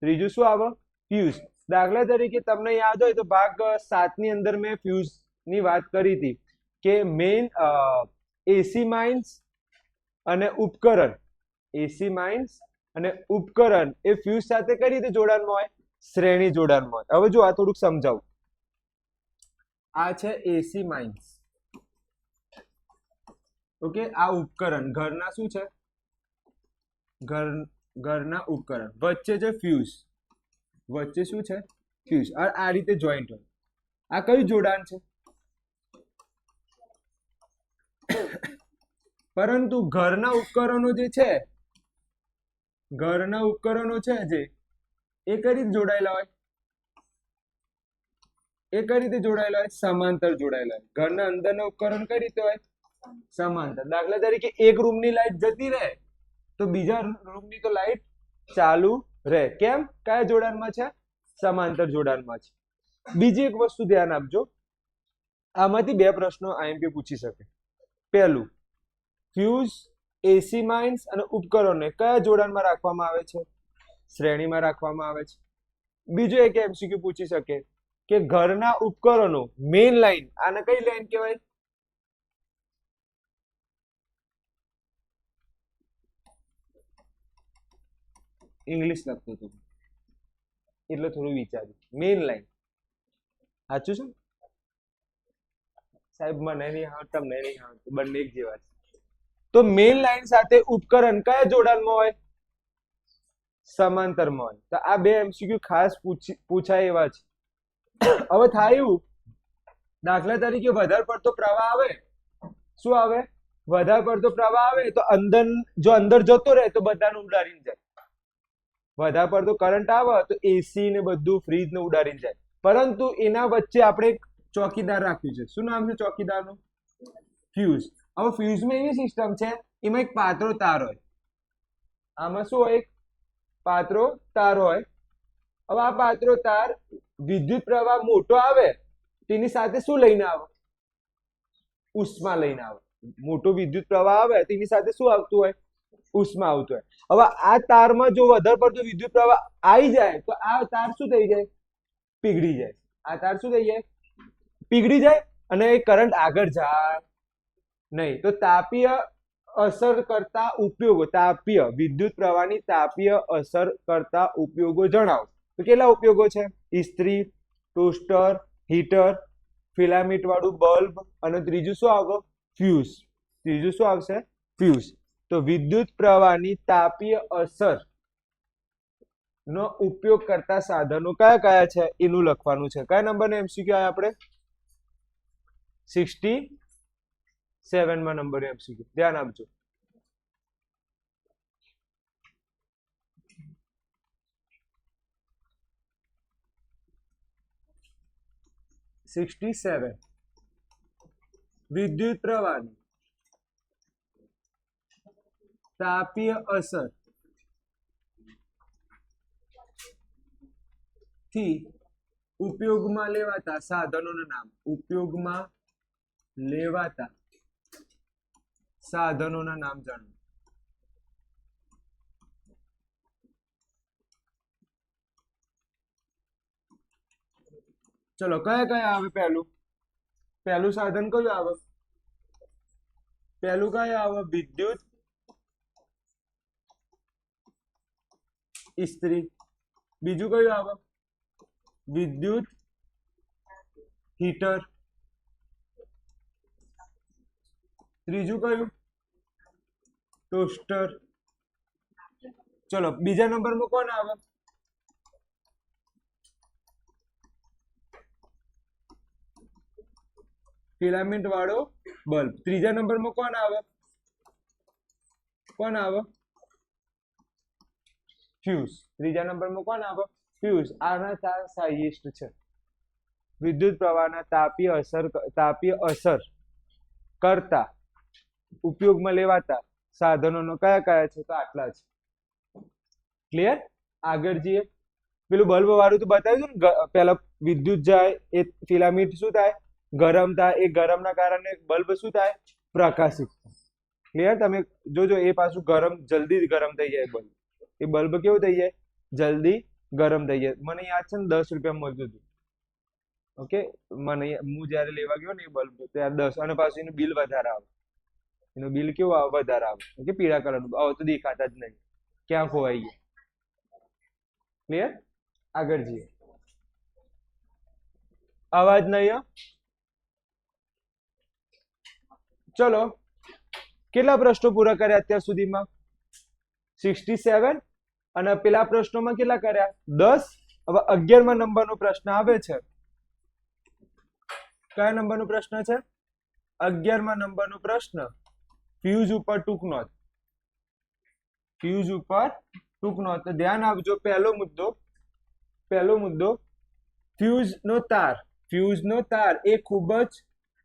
ત્રીજું શું આવે? ફ્યુઝ. દાખલા તરીકે તમને યાદ હોય તો ભાગ 7 ની અંદર મેં ફ્યુઝ ની વાત કરી હતી કે મેઇન એસી માઇન્સ અને ઉપકરણ, એસી માઇન્સ અને ઉપકરણ એ ફ્યુઝ સાથે કઈ રીતે જોડાણમાં હોય? શ્રેણી જોડાણમાં હોય. હવે જો આ થોડુંક સમજાવું. આ છે એસી માઇન્સ. ઓકે, આ ઉપકરણ ઘરના શું છે? ઘરના ઉપકરણ. વચ્ચે છે ફ્યુઝ. વચ્ચે શું છે? ફ્યુઝ. આ રીતે જોઈન્ટ હોય. આ કયું જોડાણ છે? પરંતુ ઘરના ઉપકરણો જે છે, ઘરના ઉપકરણો છે જે, એ કઈ રીતે જોડાયેલા હોય? એ કઈ રીતે જોડાયેલા હોય? સમાંતર જોડાયેલા હોય. ઘરના અંદરના ઉપકરણ કઈ રીતે હોય? સમાંતર. દાખલા તરીકે એક રૂમની લાઈટ જતી રહે તો બીજા રૂમની તો લાઈટ ચાલુ રહે. કેમ? કયા જોડાણમાં છે? સમાંતર જોડાણમાં છે. બીજી એક વસ્તુ ધ્યાન આપજો. આમાંથી 2 પ્રશ્નો આઈએમપી પૂછી શકે. પહેલું, ફ્યુઝ, એસી માઇન્સ અને ઉપકરણોને કયા જોડાણમાં રાખવામાં આવે છે? શ્રેણીમાં રાખવામાં આવે છે. બીજું એક એમસીક્યુ પૂછી શકે કે ઘરના ઉપકરણો મેઇન લાઈન, આને કઈ લાઈન કહેવાય? ઇંગ્લિશ લખતો હતો એટલે થોડું વિચાર્યું. મેઇન લાઈન સાચું છે સાહેબ? મને નહીં આવડતું, તમને નહીં આવડતું, બંને એક જેવા છે. તો મેઇન લાઈન સાથે ઉપકરણ કયા જોડાણમાં હોય? સમાંતરમાં હોય. તો આ 2 એમસીક્યુ ખાસ પૂછાય એવા છે. હવે થાય એવું, દાખલા તરીકે વધારે પડતો પ્રવાહ આવે. શું આવે? વધારે પડતો પ્રવાહ આવે તો અંદર જતો રહે તો બધાને ઉડાડીને જાય. વધારે પડતો કરંટ આવે તો એસી ને બધું, ફ્રીજ ને ઉડાડીને જાય. પરંતુ એના વચ્ચે આપણે ચોકીદાર રાખ્યું છે. શું નામ છે ચોકીદારનું? ફ્યુઝ. હવે ફ્યુઝમાં એવી સિસ્ટમ છે, એમાં એક પાતળો તાર હોય. આમાં શું હોય? એક પાતળો તાર હોય. હવે આ પાતળો તાર વિદ્યુત પ્રવાહ મોટો આવે તેની સાથે શું લઈને આવે? ઉષ્મા લઈને આવે. મોટો વિદ્યુત પ્રવાહ આવે તેની સાથે શું આવતું હોય? ઉષ્મા આવતું હોય. હવે આ તારમાં જો વધારે પડતો વિદ્યુત પ્રવાહ આવી જાય તો આ તાર શું થઈ જાય? પીગળી જાય. આ તાર શું થઈ જાય? પીગળી જાય અને એ કરંટ આગળ જાય નહીં. તો તાપીય અસર કરતા ઉપયોગો, તાપીય વિદ્યુત પ્રવાહની તાપીય અસર કરતા ઉપયોગો જણાવો. તો કેટલા ઉપયોગો છે? ઇસ્ત્રી, ટોસ્ટર, હીટર, ફિલામેન્ટ વાળું બલ્બ અને ત્રીજું શું આવે? ફ્યુઝ. ત્રીજું શું આવશે? ફ્યુઝ. તો વિદ્યુત પ્રવાહની તાપીય અસર નો ઉપયોગ કરતા સાધનો કયા કયા છે એનું લખવાનું છે. કયા નંબરનો એમસીક્યુ આવે? આપણે 67 માં નંબર એમસીક્યુ. ધ્યાન આપજો. વિદ્યુત પ્રવાહની તાપીય અસર થી ઉપયોગમાં લેવાતા સાધનોનું નામ. ઉપયોગમાં લેવાતા સાધનોના નામ જાણો. ચલો, કયા કયા આવે? પહેલું સાધન કયું આવે? પહેલું કયું આવે? વિદ્યુત ઇસ્ત્રી. બીજું કયું આવે? વિદ્યુત હીટર. ત્રીજું કયું? ટોસ્ટર. ચલો બીજા નંબરમાં કોણ આવે? ફિલામેન્ટ વાળો બલ્બ. ત્રીજા નંબરમાં કોણ આવે? કોણ આવે? ફ્યુઝ. ત્રીજા નંબરમાં કોણ આવે? ફ્યુઝ. આના ચાર હાઈએસ્ટ છે. વિદ્યુત પ્રવાહના તાપીય અસર કરતા ઉપયોગમાં લેવાતા સાધનોનો કયા કયા છે? તો આટલા છે. ક્લિયર? આગળ જઈએ. પેલું બલ્બ વાળું તો બતાવ્યું ને, પેલા વિદ્યુત જાય એ ફિલામેન્ટ શું થાય? ગરમ થાય. એ ગરમના કારણે બલ્બ શું થાય? પ્રકાશિત. ક્લિયર? તમે જોજો એ પાછું ગરમ, જલ્દી ગરમ થઈ જાય બલ્બ. એ બલ્બ કેવું થઈ જાય? જલ્દી ગરમ થઈ જાય. મને યાદ છે ને 10 રૂપિયા મળતું હતું. ઓકે, મને હું જયારે લેવા ગયો ને એ બલ્બ ત્યારે 10, અને પાછું એનું બિલ વધારે આવે. એનું બિલ કેવું આવે? વધારે આવે. ઓકે, પીળા કલરનું. હવે તો દેખાતા જ નહીં, ક્યાં ખોવાઈ ગયા. ક્લિયર? આગળ જઈએ. અવાજ નહીં? ચલો, કેટલા પ્રશ્નો પૂરા કર્યા અત્યાર સુધીમાં? 67. અને પેલા પ્રશ્નોમાં કેટલા કર્યા? 10. હવે 11મા નંબરનો પ્રશ્ન આવે છે. કયા નંબરનો પ્રશ્ન છે? 11મા નંબરનો પ્રશ્ન. ફ્યુઝ ઉપર ટૂંક નોંધ. ફ્યુઝ ઉપર ટૂંક નોંધ. તો ધ્યાન આપજો. પહેલો મુદ્દો ફ્યુઝ નો તાર. ફ્યુઝ નો તાર એ ખૂબ જ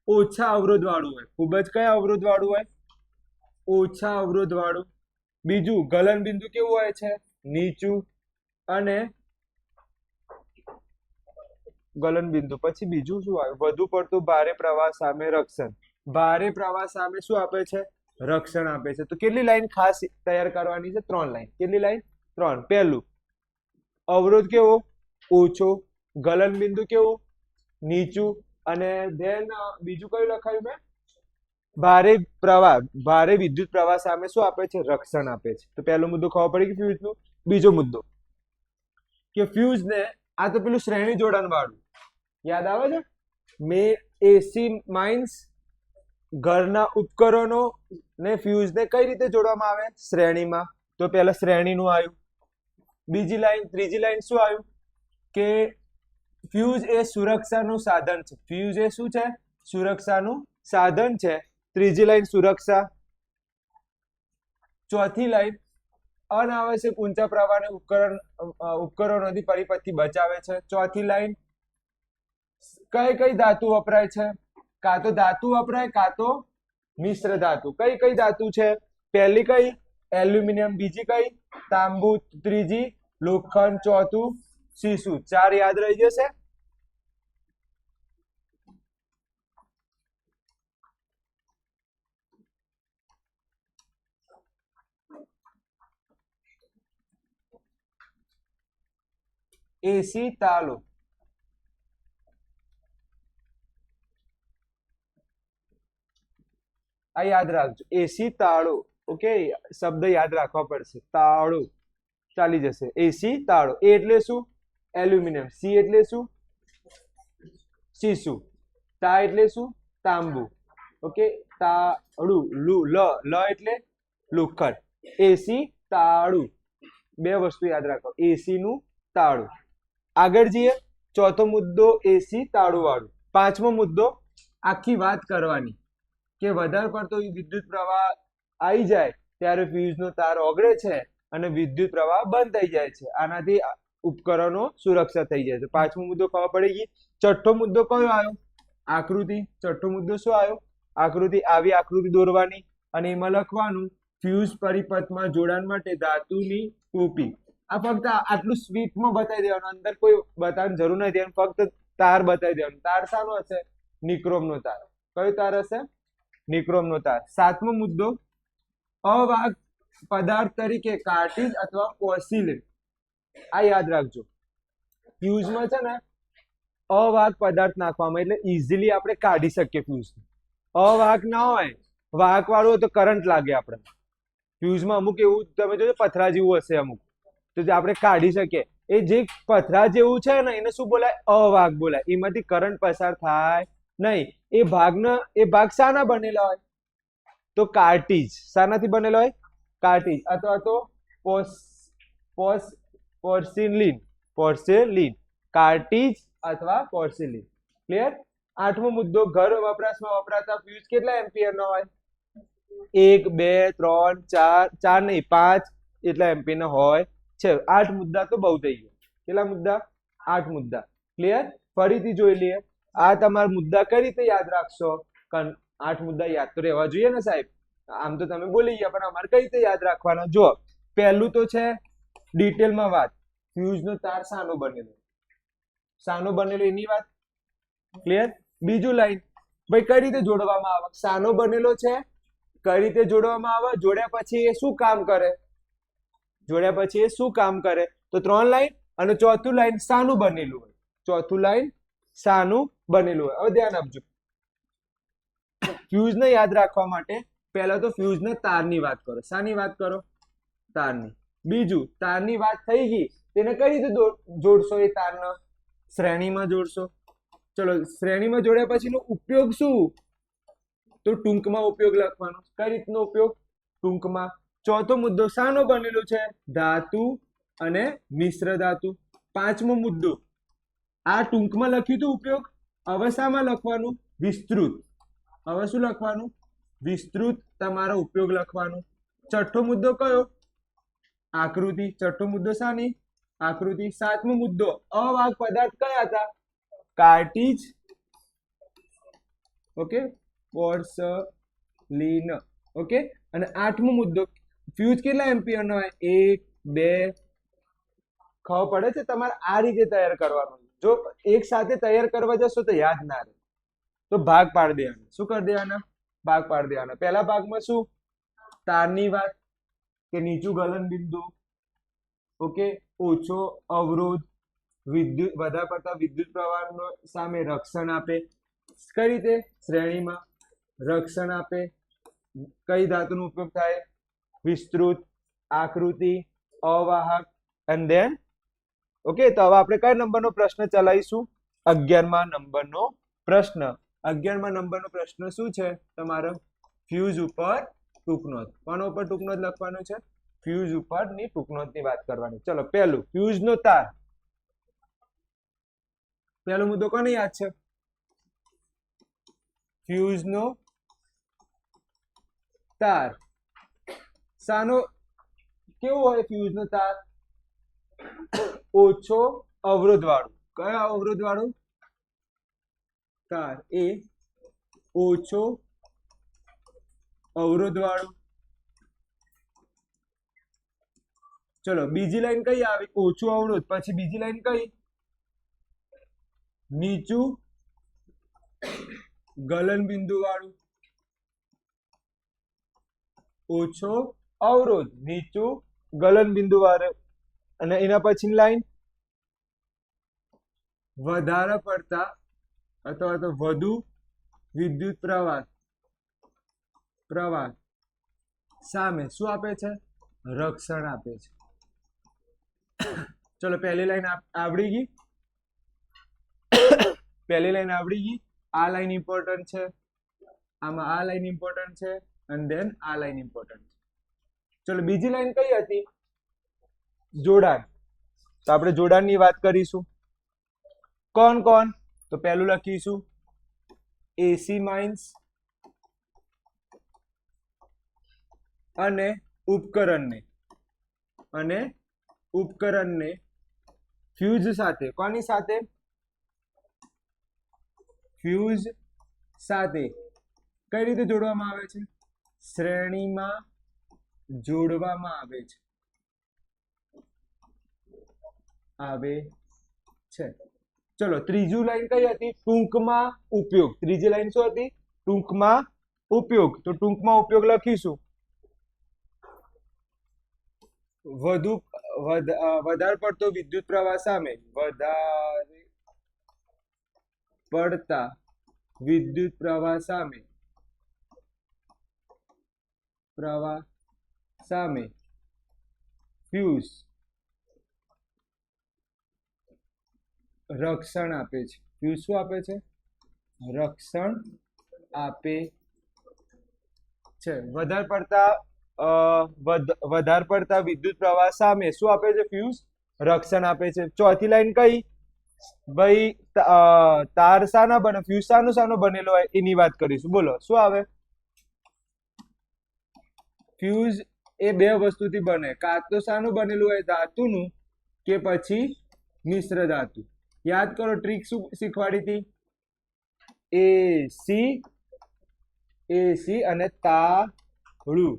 ઓછા અવરોધ વાળું હોય. ખૂબ જ કયા અવરોધ વાળું હોય? ઓછા અવરોધ વાળું. બીજું, ગલન બિંદુ કેવું હોય છે? નીચું. અને ગલન બિંદુ પછી બીજું શું આવે? વધુ પડતું ભારે પ્રવાહ સામે રક્ષણ. ભારે પ્રવાહ સામે શું આપે છે? રક્ષણ આપે છે. તો કેટલી લાઈન ખાસ તૈયાર કરવાની છે? 3 લાઈન. કેટલી લાઈન? 3. પહેલું, અવરોધ કેવો? ઓછો. ગલન બિંદુ કેવું? નીચું. અને ધેન બીજું કયું લખાયું મેં? ભારે પ્રવાહ, ભારે વિદ્યુત પ્રવાહ સામે શું આપે છે? રક્ષણ આપે છે. તો પહેલો મુદ્દો ખબર પડી કે ફ્યુઝનું. બીજો મુદ્દો કે ફ્યુઝ ને, આ તો પેલું શ્રેણી જોડાણ વાળું યાદ આવે છે? મેં એસી માઇન્સ ઘરના ઉપકરણો ને ફ્યુઝ ને કઈ રીતે જોડવામાં આવે? શ્રેણીમાં. તો પહેલા શ્રેણીનું આવ્યું. બીજી લાઈન, ત્રીજી લાઈન શું આવ્યું? કે ફ્યુઝ એ સુરક્ષાનું સાધન છે. ફ્યુઝ એ શું છે? સુરક્ષાનું સાધન છે. ત્રીજી લાઈન સુરક્ષા. ચોથી લાઈન અનાવશ્યક ઊંચા પ્રવાહને ઉપકરણોથી પરિપથથી બચાવે છે. ચોથી લાઈન કઈ કઈ ધાતુ વપરાય છે? કાં તો ધાતુ વપરાય, કાં તો મિશ્ર ધાતુ. કઈ કઈ ધાતુ છે? પહેલી કઈ? એલ્યુમિનિયમ. બીજી કઈ? તાંબુ. ત્રીજી લોખંડ. ચોથું સીસુ. 4 યાદ રહી જશે. એસી તાલો. આ યાદ રાખજો. એસી તાળો. ઓકે, શબ્દ યાદ રાખવા પડશે. તાળો ચાલી જશે. એસી તાળો. એ એટલે શું? એલ્યુમિનિયમ. સી એટલે શું? સીસુ. તા એટલે શું? તાંબુ. ઓકે, તાળું. લ એટલે લોખંડ. એસી તાળું. 2 વસ્તુ યાદ રાખો. એસી નું તાળું. આગળ જઈએ. ચોથો મુદ્દો એસી તાળું વાળું. 5મો મુદ્દો આખી વાત કરવાની કે વધારે પડતો વિદ્યુત પ્રવાહ આવી જાય ત્યારે ફ્યુઝનો તાર ઓગળે છે અને વિદ્યુત પ્રવાહ બંધ થઈ જાય છે. આનાથી ઉપકરણો સુરક્ષા થઈ જાય છે. 5મો મુદ્દો ખબર પડી ગઈ. છઠ્ઠો મુદ્દો કયો આવ્યો? આકૃતિ. છઠ્ઠો મુદ્દો શું આવ્યો? આકૃતિ. આવી આકૃતિ દોરવાની અને એમાં લખવાનું ફ્યુઝ પરિપથમાં જોડાણ માટે ધાતુની ટોપી. આ ફક્ત આટલું સ્વીટમાં બતાવી દેવાનું, અંદર કોઈ બતાવવાની જરૂર નથી. ફક્ત તાર બતાવી દેવાનું. તાર શાનો હશે? નિક્રોમનો તાર. કયો તાર હશે? નિક્રોમનો તાર. 7મો મુદ્દો અવાહક પદાર્થ તરીકે કાર્ટિજ અથવા પોર્સિલેન. આ યાદ રાખજો. ફ્યુઝમાં છે ને અવાહક પદાર્થ નાખવામાં એટલે ઇઝીલી આપણે કાઢી શકીએ ફ્યુઝ. અવાહક ના હોય, વાહક વાળું હોય તો કરંટ લાગે આપણે. ફ્યુઝમાં અમુક એવું તમે જોજો પથરા જેવું હશે અમુક, તો જે આપણે કાઢી શકીએ. એ જે પથરા જેવું છે ને એને શું બોલાય? અવાહક બોલાય. એમાંથી કરંટ પસાર થાય નહીં. એ ભાગ શાના બનેલા હોય? તો કાર્ટિજ. શાનાથી બનેલો હોય? કાર્ટિજ અથવા તો પોર્સિલિન. કાર્ટિજ અથવા પોર્સિલિન. ક્લિયર? આઠમો મુદ્દો, ઘર વપરાશમાં વપરાતા ફ્યુઝ કેટલા એમ્પિયર નો હોય? 1 2 3 4 4 નહીં 5 એટલા એમ્પિયર નો હોય છે. 8 મુદ્દા તો બહુ થઈ ગયા. કેટલા મુદ્દા? 8 મુદ્દા. ક્લિયર? ફરીથી જોઈ લઈએ. આ તમારા મુદ્દા કઈ રીતે યાદ રાખશો? 8 મુદ્દા યાદ તો રહેવા જોઈએ ને સાહેબ. આમ તો તમે બોલી ગયા, પણ અમારે કઈ રીતે યાદ રાખવાના? જો પહેલું તો છે ડિટેલમાં વાત, ફ્યુઝનો તાર શાનો બનેલો? શાનો બનેલો એની વાત. ક્લિયર? બીજું લાઈન, ભાઈ કઈ રીતે જોડવામાં આવે? શાનો બનેલો છે, કઈ રીતે જોડવામાં આવે, જોડ્યા પછી એ શું કામ કરે? તો 3 લાઈન. અને ચોથું લાઈન શાનું બનેલું હોય? શાનું બનેલું હોય. હવે ધ્યાન આપજો. ફ્યુઝ ને યાદ રાખવા માટે પહેલા તો ફ્યુઝ ને તારની વાત કરો. શાની વાત કરો? તારની. બીજું, તારની વાત થઈ ગઈ, તેને કઈ રીતે જોડશો? એ તારને શ્રેણીમાં જોડશો. ચલો, શ્રેણીમાં જોડ્યા પછીનો ઉપયોગ શું? તો ટૂંકમાં ઉપયોગ લખવાનો. કઈ રીતનો ઉપયોગ? ટૂંકમાં. ચોથો મુદ્દો શાનો બનેલો છે? ધાતુ અને મિશ્ર ધાતુ. પાંચમો મુદ્દો, આ ટૂંકમાં લખ્યું તો ઉપયોગ, હવે શામાં લખવાનું? વિસ્તૃત. હવે શું લખવાનું? વિસ્તૃત તમારો ઉપયોગ લખવાનું. છઠ્ઠો મુદ્દો કયો? આકૃતિ. છઠ્ઠો મુદ્દો શાની? આકૃતિ. સાતમો મુદ્દો, અવાહક પદાર્થ કયા હતા? કાર્ટિજ. ઓકે, પોર્સલિન. ઓકે. અને આઠમો મુદ્દો, ફ્યુઝ કેટલા એમ્પિયર નો હોય? 1 2. ખબર પડે છે? તમારે આ રીતે તૈયાર કરવાનું. જો એક સાથે તૈયાર કરવા જશો તો યાદ ના રહે. તો ભાગ પાડી દેવાના. શું કરી દેવાના? ભાગ પાડી દેવાના. પહેલા ભાગમાં શું? તારની વાત, કે નીચું ગલન બિંદુ, ઓકે, ઓછો અવરોધ, વધારે પડતા વિદ્યુત પ્રવાહનો સામે રક્ષણ આપે. કઈ રીતે? શ્રેણીમાં રક્ષણ આપે. કઈ ધાતુનો ઉપયોગ થાય? વિસ્તૃત, આકૃતિ, અવાહક, એન્ડ ધેન. ઓકે. તો હવે આપણે કયા નંબરનો પ્રશ્ન ચલાવીશું? 11મા નંબરનો પ્રશ્ન. 11મા નંબરનો પ્રશ્ન શું છે તમારો? ફ્યુઝ ઉપર ટૂંકનોંધ. કોના ઉપર ટૂંકનોંધ લખવાનું છે? ફ્યુઝ ઉપર ની ટૂંકનોંધની વાત કરવાની. ચલો, પહેલું, ફ્યુઝનો તાર. પહેલો મુદ્દો કોને યાદ છે? ફ્યુઝનો તાર શાનો કેવો હોય? ફ્યુઝનો તાર ઓછો અવરોધ વાળું. કયા અવરોધ વાળું? તાર એ ઓછો અવરોધ વાળું. ચલો, બીજી લાઈન કઈ આવી? ઓછું અવરોધ. પછી બીજી લાઈન કઈ? નીચું ગલન બિંદુ વાળું. ઓછો અવરોધ, નીચું ગલન બિંદુ વાળું. અને એના પછીની લાઈન, વધારે પડતા અથવા તો વધુ વિદ્યુત પ્રવાહ સામે શું આપે છે? રક્ષણ આપે છે. ચલો, પહેલી લાઈન આવડી ગઈ. આ લાઈન ઇમ્પોર્ટન્ટ છે, આમાં આ લાઈન ઇમ્પોર્ટન્ટ છે, અને ધેન આ લાઈન ઇમ્પોર્ટન્ટ છે. ચલો, બીજી લાઈન કઈ હતી? જોડાણ. તો આપણે જોડાણની વાત કરીશું. કોણ કોણ? તો પહેલું લખીશું એસી માઇન્સ અને ઉપકરણને ફ્યુઝ સાથે. કોની સાથે? ફ્યુઝ સાથે. કઈ રીતે જોડવામાં આવે છે? શ્રેણીમાં જોડવામાં આવે છે. ચલો, ત્રીજી લાઈન કઈ હતી? ટૂંકમાં ઉપયોગ. ત્રીજી લાઈન શું હતી? ટૂંકમાં ઉપયોગ. તો ટૂંકમાં ઉપયોગ લખીશું વધારે પડતો વિદ્યુત પ્રવાહ સામે. વધારે પડતા વિદ્યુત પ્રવાહ સામે ફ્યુઝ રક્ષણ આપે છે. ફ્યુઝ શું આપે છે? રક્ષણ આપે છે. વધારે પડતા વિદ્યુત પ્રવાહ સામે શું આપે છે? ફ્યુઝ રક્ષણ આપે છે. ચોથી લાઈન કઈ? ભાઈ તાર શાના બને? ફ્યુઝ શાનો બનેલો હોય એની વાત કરીશું. બોલો શું આવે? ફ્યુઝ એ બે વસ્તુથી બને. કાં તો શાનું બનેલું હોય? ધાતુનું, કે પછી મિશ્ર ધાતુ. યાદ કરો ટ્રીક શું શીખવાડી હતી? એસી અને તાળું.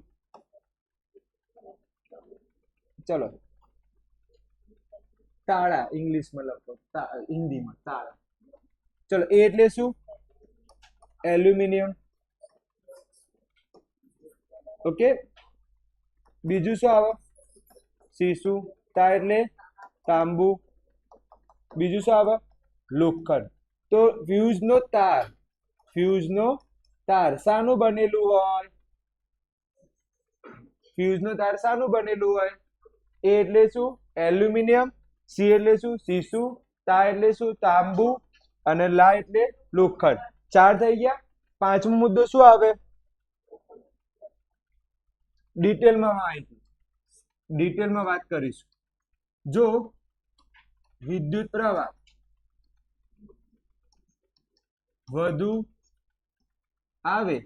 ચલો તાળા ઇંગ્લિશમાં લખો, હિન્દીમાં તાળા. ચલો એ એટલે શું? એલ્યુમિનિયમ. ઓકે, બીજું શું આવે? સીસુ. તા એટલે તાંબુ. બીજું શું આવે? લોખંડ. તો ફ્યુઝનો તાર શાનું બનેલું હોય? ફ્યુઝનો તાર શાનું બનેલું હોય? એ એટલે શું? એલ્યુમિનિયમ. સી એટલે શું? સીસુ. તા એટલે શું? તાંબુ. અને લા એટલે લોખંડ. 4 થઈ ગયા. પાંચમો મુદ્દો શું આવે? ડિટેલમાં વાત કરીશું. જો વિદ્યુત પ્રવાહ વધુ આવે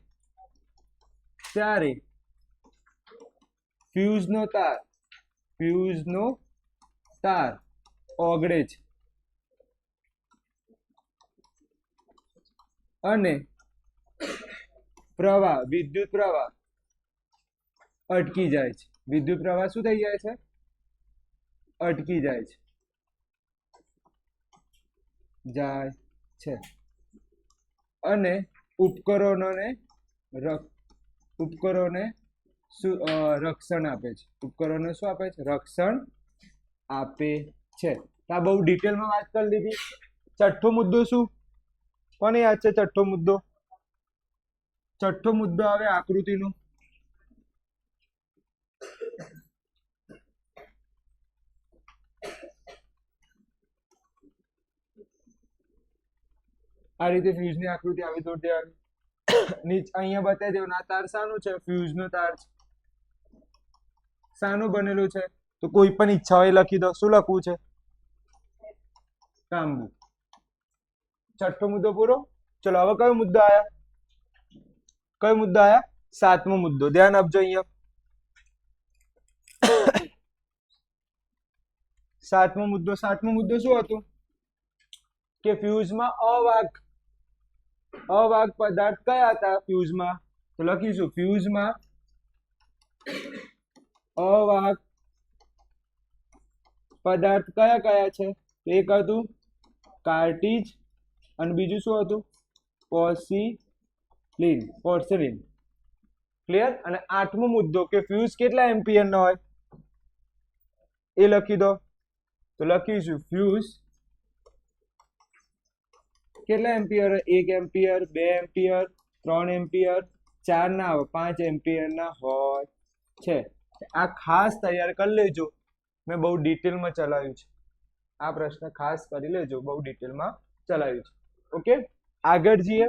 ત્યારે ફ્યુઝનો તાર ઓગળે છે અને વિદ્યુત પ્રવાહ અટકી જાય છે. વિદ્યુત પ્રવાહ શું થઈ જાય છે? અટકી જાય છે. અને ઉપકરણોને રક્ષણ આપે છે. ઉપકરણોને શું આપે છે? રક્ષણ આપે છે. આ બહુ ડિટેલમાં વાત કરી લીધી. છઠ્ઠો મુદ્દો શું? કોને યાદ છે છઠ્ઠો મુદ્દો? છઠ્ઠો મુદ્દો આવે આકૃતિનો. આ રીતે ફ્યુઝની આકૃતિ આવી દોડ દેવાની. અહીંયા બતાવી દેવાનું. આ તાર શાનું છે? ફ્યુઝનો તાર છે. શાનું બનેલું છે? તો કોઈ પણ ઈચ્છા હોય લખી દો. શું લખવું છે? તાંબુ. છઠ્ઠો મુદ્દો પૂરો. ચલો હવે કયો મુદ્દો આયા? સાતમો મુદ્દો. ધ્યાન આપજો અહીંયા. સાતમો મુદ્દો શું હતું? કે ફ્યુઝમાં અવાહક પદાર્થ કયા હતા? ફ્યુઝમાં તો લખીશું ફ્યુઝમાં અવાહક પદાર્થ કયા છે? એક હતું કાર્ટિજ અને બીજું શું હતું? પોર્સેલિન. ક્લિયર? અને આઠમો મુદ્દો કે ફ્યુઝ કેટલા એમ્પિયર નો હોય એ લખી દો. તો લખીશું ફ્યુઝ કેટલા એમ્પિયર? 1 એમ્પિયર, 2 એમ્પિયર, 3 એમ્પિયર, 4 ના આવે, 5 એમ્પિયર ના હોય છે. આ ખાસ તૈયાર કરી લેજો. મેં બહુ ડિટેલમાં ચલાવ્યું છે. આ પ્રશ્ન ખાસ કરી લેજો. બહુ ડિટેલમાં ચલાવ્યું છે. ઓકે, આગળ જઈએ.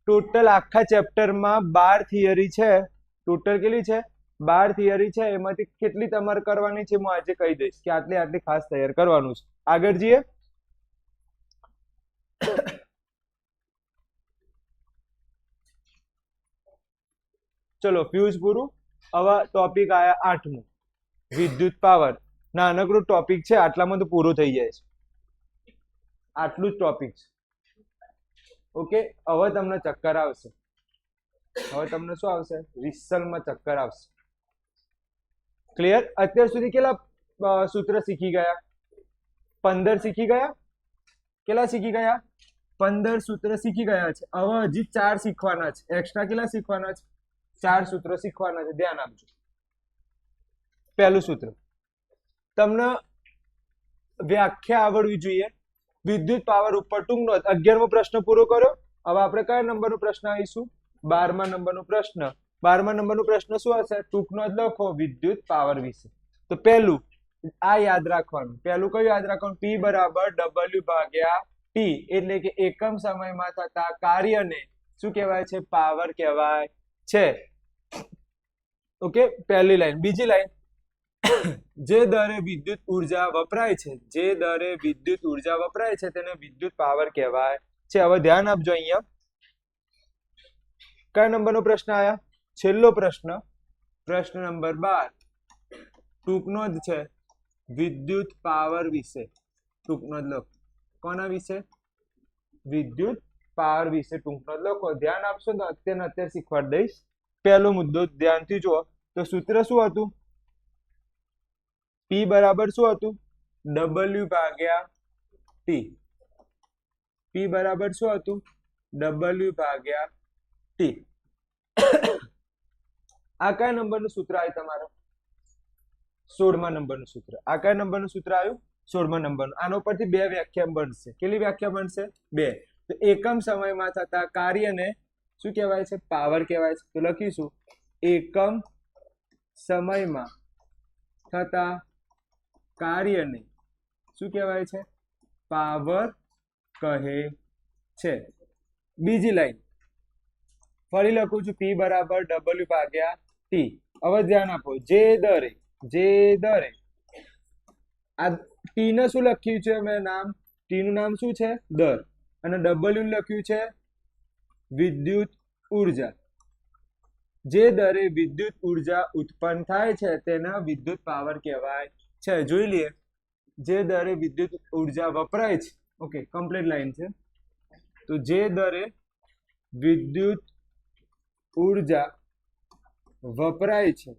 ટોટલ આખા ચેપ્ટરમાં 12 થિયરી છે. ટોટલ કેટલી છે? 12 થિયરી છે. એમાંથી કેટલી તમારે કરવાની છે હું આજે કહી દઈશ કે આટલી ખાસ તૈયાર કરવાનું છે. આગળ જઈએ. ચલો ફ્યુઝ પૂરું. હવે ટોપિક આયા આઠમો, વિદ્યુત પાવર. નાનકડું ટોપિક છે, આટલામાં તો પૂરું થઈ જાય છે. આટલું જ ટોપિક છે. ઓકે, હવે તમને ચક્કર આવશે. હવે તમને શું આવશે? રિસલમાં ચક્કર આવશે. ક્લિયર? અત્યાર સુધી કેટલા સૂત્ર શીખી ગયા? 15 શીખી ગયા. કેટલા શીખી ગયા? 15 સૂત્ર શીખી ગયા છે. હવે હજી 4 શીખવાના છે. એક્સ્ટ્રા કેટલા શીખવાના છે? 4 સૂત્ર શીખવાના છે. ધ્યાન આપજો. પહેલું સૂત્ર તમને વ્યાખ્યા આવડવી જોઈએ. વિદ્યુત પાવર ઉપર ટૂંક નોંધ. 11મો પ્રશ્ન પૂરો કર્યો. હવે આપણે કયા નંબરનો પ્રશ્ન આવીશું? 12મા નંબરનો પ્રશ્ન. 12મા નંબરનો પ્રશ્ન શું હશે? ટૂંક નોંધ લખો વિદ્યુત પાવર વિશે. તો પહેલું આ યાદ રાખવાનું. પહેલું કયું યાદ રાખવાનું? P બરાબર W ભાગ્યા T, એટલે કે એકમ સમયમાં થતા કાર્યને શું કહેવાય છે? પાવર કહેવાય છે. ઓકે, પહેલી લાઈન. બીજી લાઈન, જે દરે વિદ્યુત ઉર્જા વપરાય છે, જે દરે વિદ્યુત ઉર્જા વપરાય છે તેને વિદ્યુત પાવર કહેવાય છે. હવે ધ્યાન આપજો, અહીંયા કયા નંબરનો પ્રશ્ન આયા? છેલ્લો પ્રશ્ન, પ્રશ્ન નંબર 12, ટૂંકનો જ છે, વિદ્યુત પાવર વિશે. ટૂંકનો જ લખો. કોના વિશે? વિદ્યુત પાવર વિશે ટૂંકનો જ લખો. ધ્યાન આપશો તો અત્યારે શીખવાડી દઈશ. પહેલો મુદ્દો ધ્યાનથી જુઓ તો સૂત્ર શું હતું? P બરાબર શું હતું? W ભાગ્યા T. P બરાબર શું હતું? W ભાગ્યા T. આ કયા નંબરનું સૂત્ર આવ્યું તમારું? 16મા નંબરનું સૂત્ર. આ કયા નંબરનું સૂત્ર આવ્યું? 16મા નંબરનું. આના ઉપરથી બે વ્યાખ્યા બનશે. કેટલી વ્યાખ્યા બનશે? બે. તો એકમ સમયમાં થતા કાર્યને શું કહેવાય છે? પાવર કહેવાય છે. તો લખીશું, એકમ સમયમાં થતા કાર્યને શું કહેવાય છે? પાવર કહે છે. બીજી લાઈન ફરી લખું છું, P બરાબર W ભાગ્યા T. હવે ધ્યાન આપો, જે દરે આ T ને શું લખ્યું છે મેં નામ? T નું નામ શું છે? દર. અને W લખ્યું છે વિદ્યુત ઉર્જા. જે દરે વિદ્યુત ઉર્જા ઉત્પન્ન થાય છે તેના વિદ્યુત પાવર કહેવાય છે. જોઈ લઈએ, જે દરે વિદ્યુત ઉર્જા વપરાય છે. ઓકે, કમ્પ્લીટ લાઈન છે. તો જે દરે વિદ્યુત ઉર્જા વપરાય છે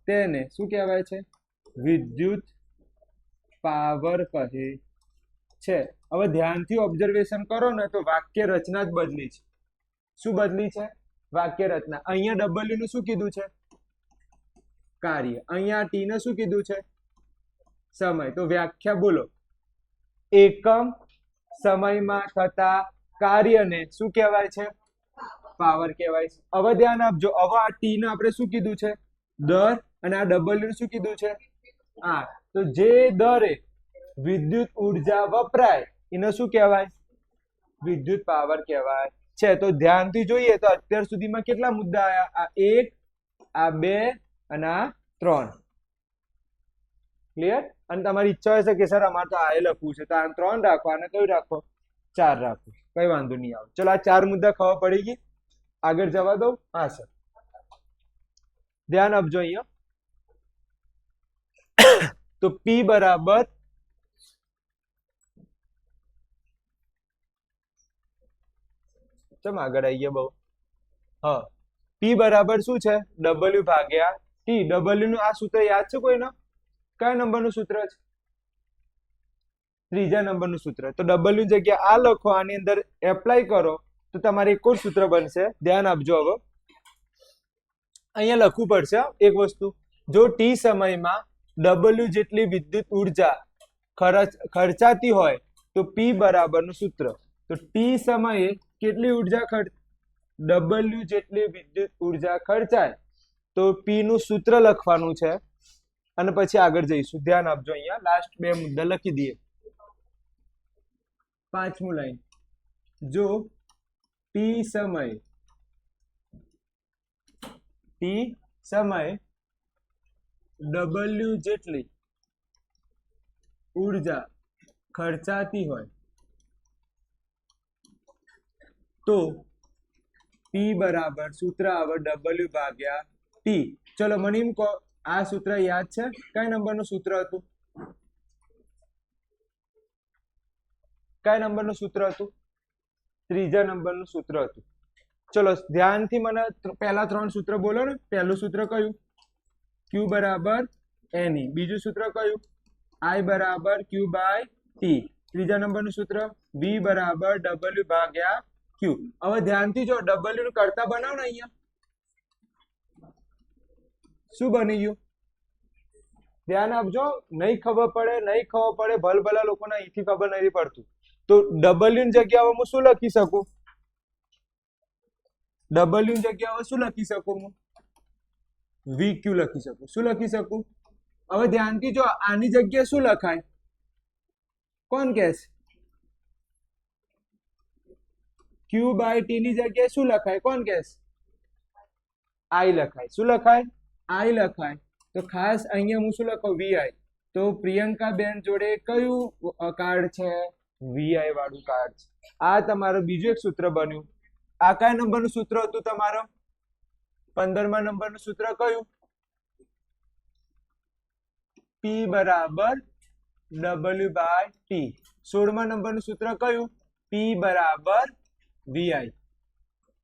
તેને શું કહેવાય છે? વિદ્યુત પાવર કહે છે. હવે ધ્યાનથી ઓબ્ઝર્વેશન કરો ને તો વાક્ય રચના જ બદલી છે. શું બદલી છે? વાક્ય રચના. અહીંયા W નું શું કીધું છે? કાર્ય. અહીંયા T ને શું કીધું છે? સમય. તો વ્યાખ્યા બોલો. એકમ સમયમાં થતા કાર્યને શું કહેવાય છે? પાવર કહેવાય છે. હવે ધ્યાન આપજો, હવે આ T ને આપણે શું કીધું છે? દર. અને આ W શું કીધું છે? આ. તો જે દરે વિદ્યુત ઉર્જા વપરાય એને શું કહેવાય? વિદ્યુત પાવર કહેવાય છે. તો ધ્યાનથી જોઈએ તો અત્યાર સુધીમાં કેટલા મુદ્દા આયા? આ 1, આ 2 અને આ 3. ક્લિયર? અને તમારી ઈચ્છા હશે કે સર અમારે તો આ લખવું છે, તો આ 3 રાખો અને કયું રાખો? 4 રાખો. કઈ વાંધો નહીં આવે. ચલો, આ 4 મુદ્દા ખબર પડી ગઈ. આગળ જવા દો. હા સર, ધ્યાન આપજો અહીંયા. તો P બરાબર ચમ આગળ આવી ગયા બહુ. હા, P બરાબર શું છે? W ભાગ્યા T. W નું આ સૂત્ર યાદ છે કોઈને? કયા નંબરનું સૂત્ર છે? ત્રીજા નંબરનું સૂત્ર. તો W જગ્યા આ લખો, આની અંદર એપ્લાય કરો તો તમારે એક જ સૂત્ર બનશે. ધ્યાન આપજો. હવે અહીંયા લખવું પડશે એક વસ્તુ. જો T સમયમાં W જેટલી વિદ્યુત ઉર્જા ખર્ચાતી હોય તો P બરાબરનું સૂત્ર. તો T સમયે કેટલી ઉર્જા W જેટલી વિદ્યુત ઉર્જા ખર્ચાય તો P નું સૂત્ર લખવાનું છે અને પછી આગળ જઈશું. ધ્યાન આપજો, અહીંયા લાસ્ટ બે મુદ્દા લખી દઈએ. 5મું લાઈન, જો T સમયે W જેટલી ઉર્જા ખર્ચાતી હોય તો P બરાબર સૂત્ર આવે W ભાગ્યા T. ચલો મને એમ કહો, આ સૂત્ર યાદ છે? કયા નંબરનું સૂત્ર હતું? કયા નંબરનું સૂત્ર હતું? ત્રીજા નંબરનું સૂત્ર હતું. ચલો ધ્યાનથી મને પહેલા 3 સૂત્ર બોલો ને. પહેલું સૂત્ર કયું? Q બરાબર NE. બીજું સૂત્ર કયું? I બરાબર Q બાય T. ત્રીજા નંબરનું સૂત્ર V બરાબર W ભાગ્યા Q. હવે ધ્યાનથી જો W નું કરતા બનાવો ને, અહીંયા શું બની ગયું? ધ્યાન આપજો. નહીં ખબર પડે ભલભલા લોકોને અહીંથી ખબર નથી પડતું. તો W ની જગ્યાએ હું શું લખી શકું? W ની જગ્યાએ શું લખી શકું? હું VQ લખી શકું. શું લખી શકું? હવે ધ્યાનથી જો આની જગ્યાએ શું લખાય? કોણ કહેશે? ક્યુ બાય ટી ની જગ્યાએ શું લખાય? કોણ કહેશે? આઈ લખાય. શું લખાય? આઈ લખાય. તો ખાસ અહીંયા હું શું લખું? વીઆઈ. તો પ્રિયંકા બેન જોડે કયું કાર્ડ છે? વીઆઈ વાળું કાર્ડ છે. આ તમારું બીજું એક સૂત્ર બન્યું. આ કયા નંબરનું સૂત્ર હતું તમારો? 15મા નંબરનું સૂત્ર કયું? P બરાબર W બાય ટી. 16મા નંબરનું સૂત્ર કયું? P બરાબર VI.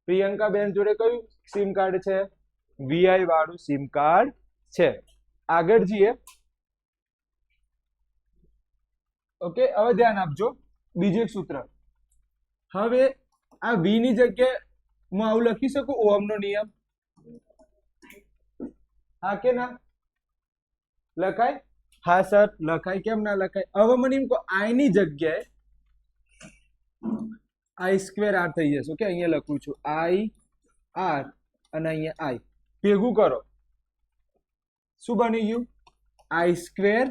પ્રિયંકા બેન જોડે કયું સિમ કાર્ડ છે? VI વાળું સિમ કાર્ડ છે. આગળ જઈએ. ઓકે, હવે ધ્યાન આપજો. બીજું એક સૂત્ર. હવે આ V ની જગ્યાએ હું આવું લખી શકું? ઓહમનો નિયમ. હા કે ના લખાય? હા સર લખાય. કેમ ના લખાય? હવે મને એમ કહો, આઈ ની જગ્યાએ આઈ સ્ક્વેર આર થઈ જશે. ઓકે, અહીંયા લખું છું આઈ આર અને અહીંયા આઈ ભેગું કરો. શું બની ગયું? I square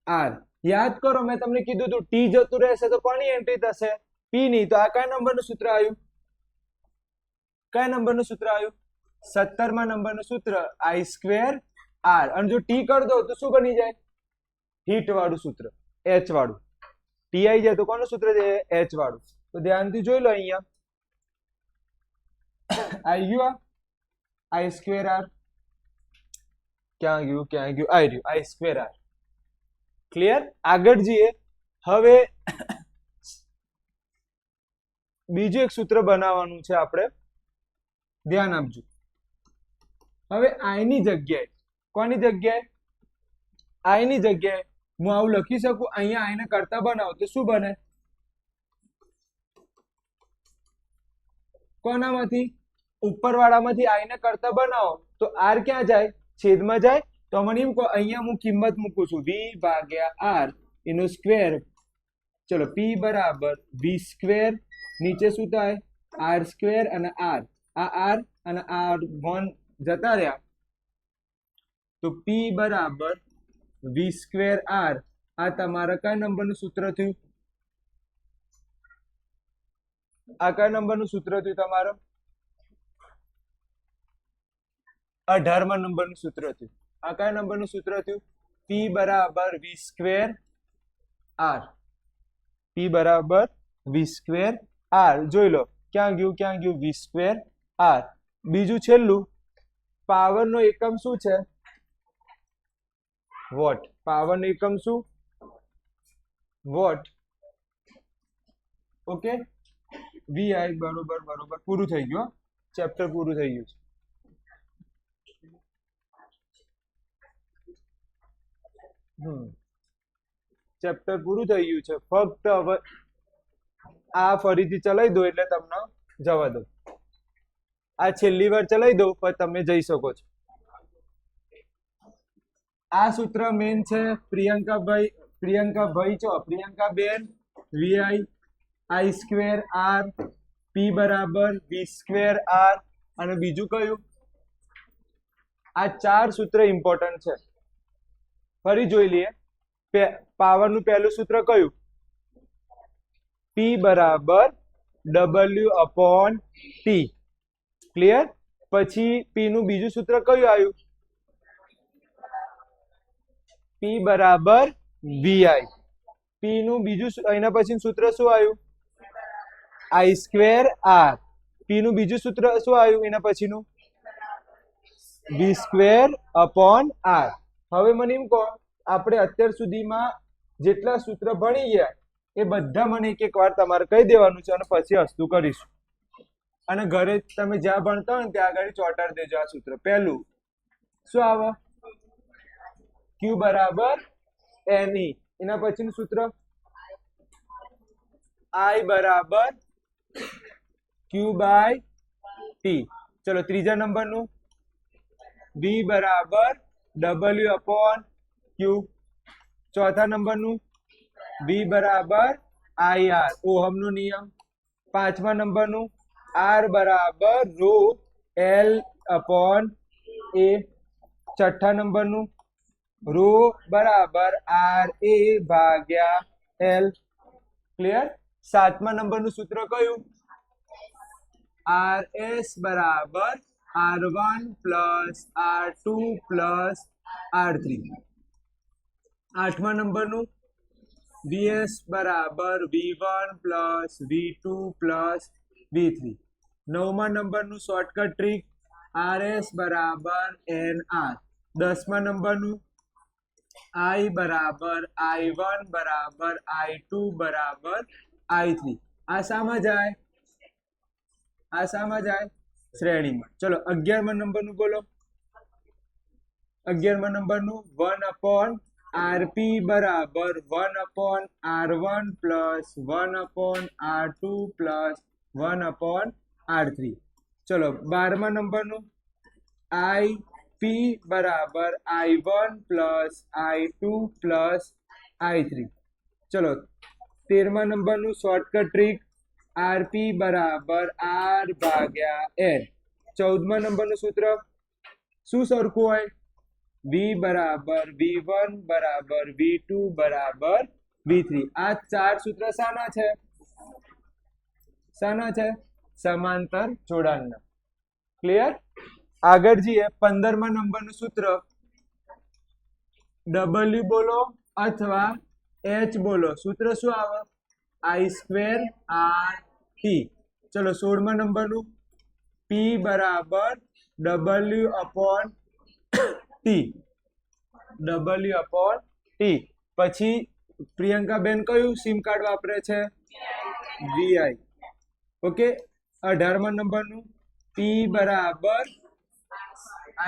R. યાદ કરો, મેં તમને કીધું હતું ટી જતું રહેશે તો કોની એન્ટ્રી થશે? પી ની. તો આ કયા નંબરનું સૂત્ર આવ્યું? કયા નંબરનું સૂત્ર આવ્યું? 17મા નંબરનું સૂત્ર આઈ સ્ક્વેર આર. અને જો ટી કરી દો તો શું બની જાય? હીટ વાળું સૂત્ર, એચ વાળું. ટી આવી જાય તો કોનું સૂત્ર છે? એચ વાળું. તો ધ્યાનથી જોઈ લો. અહીંયા આવી ગયું આઈ સ્ક્વેર આર. ક્યાં ગયું? ક્યાં ગયું? આવી રહ્યું આઈ સ્ક્વેર આર. ક્લિયર? આગળ જઈએ. હવે બીજું એક સૂત્ર બનાવવાનું છે આપણે. ધ્યાન આપજો. હવે આઈ ની જગ્યાએ કોની જગ્યાએ? આઈ ની જગ્યાએ હું આવું લખી શકું? અહીંયા આઈને કરતા બનાવો તો શું બને? કોનામાંથી? ઉપરવાળામાંથી આઈને કરતા બનાવો તો આર ક્યાં જાય? છેદમાં જાય. તો મને એમ કહો, અહીંયા હું કિંમત મૂકું છું V ભાગ્યા આર એનો સ્ક્વેર. ચલો, P બરાબર V સ્ક્વેર. નીચે શું થાય? આર સ્ક્વેર અને આર. આ આર અને આર વન જતા રહ્યા. તો P બરાબર V સ્ક્વેર આર. આ તમારા કયા નંબરનું સૂત્ર થયું? આ કયા નંબરનું સૂત્ર થયું તમારો? 18મા નંબરનું સૂત્ર થયું. આ કયા નંબરનું સૂત્ર થયું? P બરાબર V સ્ક્વેર આર. P બરાબર V સ્ક્વેર આર. જોઈ લો ક્યાં ગયું? ક્યાં ગયું? V square R. બીજું છેલ્લું, પાવરનો એકમ શું છે? વોટ. પાવરનો એકમ શું? વોટ. ઓકે, VI બરોબર બરોબર. પૂરું થઈ ગયું. ચેપ્ટર પૂરું થઈ ગયું. ચેપ્ટર પૂરું થઈ ગયું છે. ફક્ત હવે આ ફરીથી ચલાવી દો એટલે તમને જવા દો. આ છેલ્લી વાર ચલાવી દો પછી તમે જઈ શકો છો. આ સૂત્ર મેન છે. પ્રિયંકાભાઈ છો, Priyanka ben. VI I square R. P બરાબર V સ્ક્વેર આર. અને બીજું કયું? આ 4 સૂત્ર ઇમ્પોર્ટન્ટ છે. ફરી જોઈ લઈએ. પાવરનું પહેલું સૂત્ર કયું? P બરાબર W અપોન ટી. ક્લિયર? પછી P નું બીજું સૂત્ર કયું આવ્યું? P બરાબર VI. P નું બીજું એના પછી સૂત્ર શું આવ્યું? I square R. P નું બીજું સૂત્ર શું આવ્યું એના પછીનું? V square upon R. હવે મને એમ કહો, આપણે અત્યાર સુધીમાં જેટલા સૂત્ર ભણી ગયા એ બધા મને એક એક વાર તમારે કહી દેવાનું છે અને પછી હસ્તું કરીશું. અને ઘરે તમે જ્યાં ભણતા હોય ને ત્યાં આગળ ચોંટાડી દેજો આ સૂત્ર. પહેલું શું આવે? Q બરાબર NE. એના પછીનું સૂત્ર I બરાબર Q બાય ટી. ચલો, ત્રીજા નંબરનું V બરાબર W અપોન Q. ચોથા નંબરનું V બરાબર IR, ઓહમનો નિયમ. પાંચમા નંબરનું R બરાબર રો L અપોન A. છઠ્ઠા નંબરનું રો બરાબર આર એ ભાગ્યા એલ. ક્લિયર? 7મા નંબરનું સૂત્ર કયું? આર એસ બરાબર R1 plus R2 plus R3. 8મા નંબરનું VS બરાબર V1 plus V2 plus V3. 9મા નંબરનું શોર્ટકટ ટ્રીક RS બરાબર NR. 10મા નંબરનું I બરાબર I1 બરાબર I2 બરાબર I3. આ શામાં જાય? આ શામાં જાય? શ્રેણીમાં. ચલો 11મા નંબરનું બોલો. 11મા નંબરનું 1/RP બરાબર 1/R1 plus 1/R2 plus 1/R3. ચલો 12મા નંબરનું IP બરાબર I1 plus I2 plus I3. ચલો 13મા નંબરનું શોર્ટકટ ટ્રીક RP બરાબર R ભાગ્યા N. 14મા નંબરનું સૂત્ર શું સરખું હોય? V બરાબર V1 બરાબર V2 બરાબર V3. આ 4 સૂત્ર શાના છે? શાના છે? સમાંતર જોડાણના. ક્લિયર? આગળ જઈએ. 15મા નંબરનું સૂત્ર W બોલો અથવા H બોલો. સૂત્ર શું આવે? I²RT. ચલો 16મા નંબરનું P બરાબર W/T. W/T. પછી પ્રિયંકાબેન કયું સિમ કાર્ડ વાપરે છે? VI. ઓકે. 18મા નંબરનું P બરાબર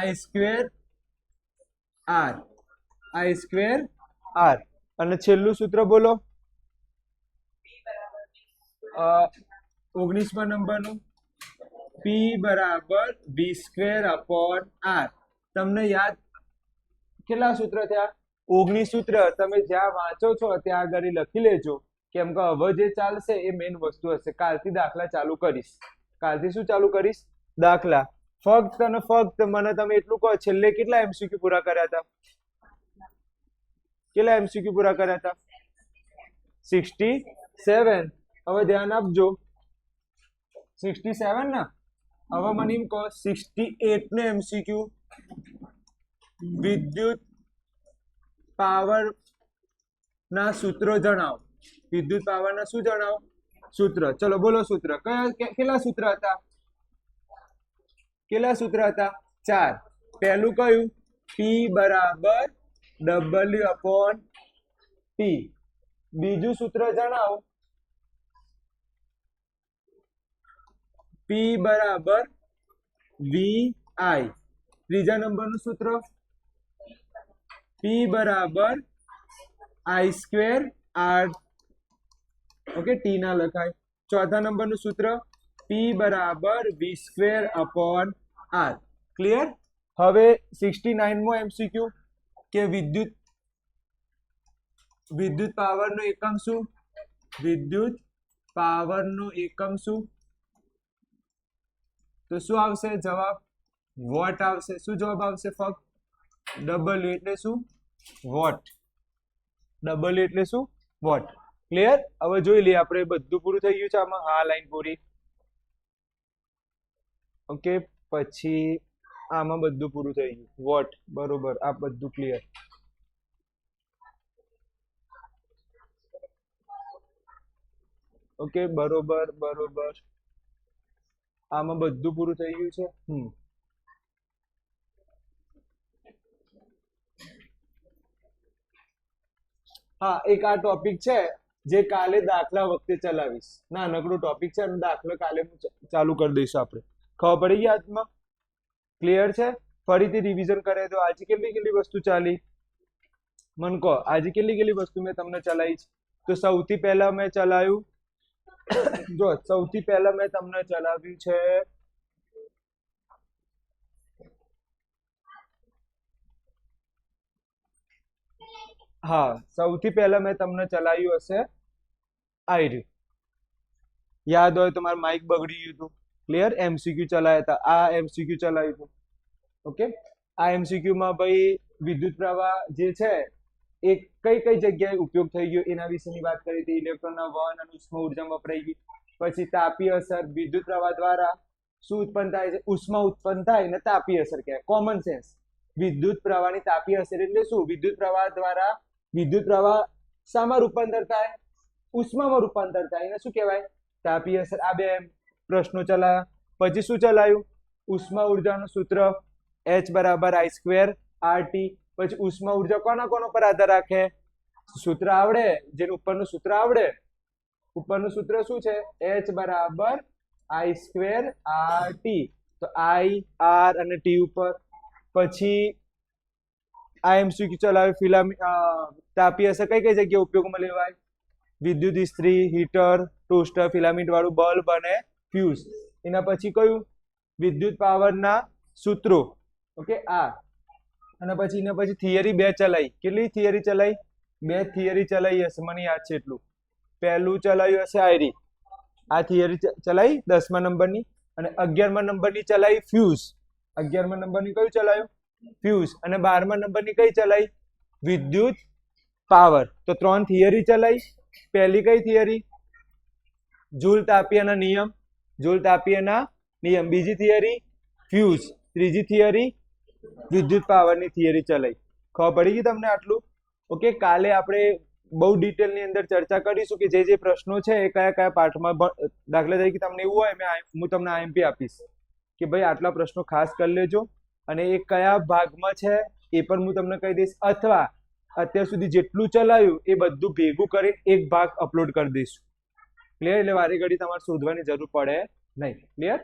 I²R. I²R. અને છેલ્લું સૂત્ર બોલો. 19મા નંબરનું P બરાબર V²/R. તમને યાદ કેટલા સૂત્ર થયા? 19 સૂત્ર. તમે જ્યાં વાંચો છો ત્યાં આગળ લખી લેજો, કેમ કે હવે જે ચાલશે એ મેઇન વસ્તુ હશે. કાલથી દાખલા ચાલુ કરીશ. કાલથી શું ચાલુ કરીશ? દાખલા. ફક્ત અને ફક્ત મને તમે એટલું કહો, છેલ્લે કેટલા MCQ પૂરા કર્યા હતા? કેટલા MCQ પૂરા કર્યા હતા? 67. હવે ધ્યાન આપજો. 67 ને? હવે મને એમ કહો 68 ને MCQ વિદ્યુત પાવર ના સૂત્રો જણાવો. વિદ્યુત પાવર ના શું જણાવો? સૂત્ર. ચલો બોલો સૂત્ર. કેટલા સૂત્ર હતા? કેટલા સૂત્ર હતા? 4. પહેલું કયું? P બરાબર W/T. બીજું સૂત્ર જણાવો. P બરાબર VI. ત્રીજા નંબરનું સૂત્ર P બરાબર I²R. ઓકે, T ના લખાય. ચોથા નંબરનું સૂત્ર P બરાબર V²/R. ક્લિયર? હવે 69મો MCQ કે વિદ્યુત પાવરનો એકમ શું? વિદ્યુત પાવરનો એકમ શું? તો શું આવશે જવાબ? વોટ આવશે. શું જવાબ આવશે? ફક્ત W એટલે શું? વોટ. W એટલે શું? વોટ. ક્લિયર? હવે જોઈ લઈએ આપણે. બધું પૂરું થઈ ગયું છે આમાં? હા, લાઈન પૂરી. ઓકે, પછી આમાં બધું પૂરું થઈ ગયું. વોટ બરોબર. આ બધું ક્લિયર. ઓકે, બરોબર બરોબર. આમાં બધું પૂરું થઈ ગયું છે. હા, એક આ ટોપિક છે જે કાલે દાખલા વખતે ચલાવીશ. નાનકડું ટોપિક છે અને દાખલો કાલે ચાલુ કરી દઈશું આપણે. ખબર પડી ગઈ હાથમાં? ક્લિયર છે? ફરીથી રિવિઝન કરે તો આજે કેટલી વસ્તુ ચાલી? મન કહો, આજે કેટલી વસ્તુ મેં તમને ચલાવી? તો સૌથી પહેલા મેં ચલાવ્યું, જો સૌથી પહેલા મેં તમને ચલાવ્યું છે હા, સૌથી પહેલા મેં તમને ચલાવ્યું હશે આઈ રહ્યું. યાદ હોય તો મારું માઇક બગડી ગયું હતું. ક્લિયર? MCQ ચલાવ્યા હતા. આ MCQ ચલાવ્યું હતું. ઓકે, આ MCQ માં ભાઈ વિદ્યુત પ્રવાહ જે છે એ કઈ કઈ જગ્યાએ ઉપયોગ થઈ ગયો એના વિશેની વાત કરી હતી. ઇલેક્ટ્રોનના વહન અને ઉષ્મા ઉર્જામાં વપરાઈ ગઈ. પછી તાપીય અસર, વિદ્યુત પ્રવાહ દ્વારા શું ઉત્પન્ન થાય છે? ઉષ્મા ઉત્પન્ન થાય ને તાપીય અસર કહેવાય. Common sense. વિદ્યુત પ્રવાહની તાપીય અસર એટલે શું? વિદ્યુત પ્રવાહ દ્વારા વિદ્યુત પ્રવાહ શામાં રૂપાંતર થાય? ઉષ્મામાં રૂપાંતર થાય. એને શું કહેવાય? તાપીય અસર. આ બે પ્રશ્નો ચલાયા. પછી શું ચલાયું? ઉષ્મા ઉર્જાનું સૂત્ર H બરાબર I²RT. પછી ઉષ્મા ઉર્જા કોના કોના પર આધાર રાખે? સૂત્ર આવડે, જેને ઉપરનું સૂત્ર આવડે, ઉપરનું સૂત્ર શું છે? H બરાબર I²RT. તો I, R અને T ઉપર. પછી આ MCQ ચલાવ્યું. તાપીય અસર કઈ કઈ જગ્યાએ ઉપયોગમાં લેવાય? વિદ્યુત ઇસ્ત્રી, હીટર, ટોસ્ટર, ફિલામેન્ટ વાળું બલ્બ અને ફ્યુઝ. એના પછી કયું? વિદ્યુત પાવરના સૂત્રો. ઓકે, આ. અને પછી એના પછી થિયરી 2 ચલાવી. કેટલી થિયરી ચલાવી? 2 થિયરી ચલાવી હશે, મને યાદ છે એટલું. પહેલું ચલાવ્યું હશે આયરી, આ થિયરી ચલાવી 10મા નંબરની. અને 11મા નંબરની ચલાવી ફ્યુઝ. 11મા નંબરની કયું ચલાવ્યું? ફ્યુઝ. અને 12મા નંબરની કઈ ચલાવી? વિદ્યુત પાવર. તો 3 થિયરી ચલાવી. પહેલી કઈ થિયરી? જૂલ તાપીયના નિયમ. જૂલ તાપીયના નિયમ. બીજી થિયરી ફ્યુઝ. ત્રીજી થિયરી વિદ્યુત પાવરની થિયરી ચલાવી. ખબર પડી ગઈ તમને આટલું? ઓકે, કાલે આપણે બહુ ડિટેલની અંદર ચર્ચા કરીશું કે જે પ્રશ્નો છે એ કયા કયા પાઠમાં. દાખલા તરીકે તમને એવું હોય, હું તમને IMP આપીશ કે ભાઈ આટલા પ્રશ્નો ખાસ કરી લેજો અને એ કયા ભાગમાં છે એ પણ હું તમને કહી દઈશ. અથવા અત્યાર સુધી જેટલું ચલાવ્યું એ બધું ભેગું કરી એક ભાગ અપલોડ કરી દઈશું. ક્લિયર? એટલે વારે ઘડી તમારે શોધવાની જરૂર પડે નહીં. ક્લિયર?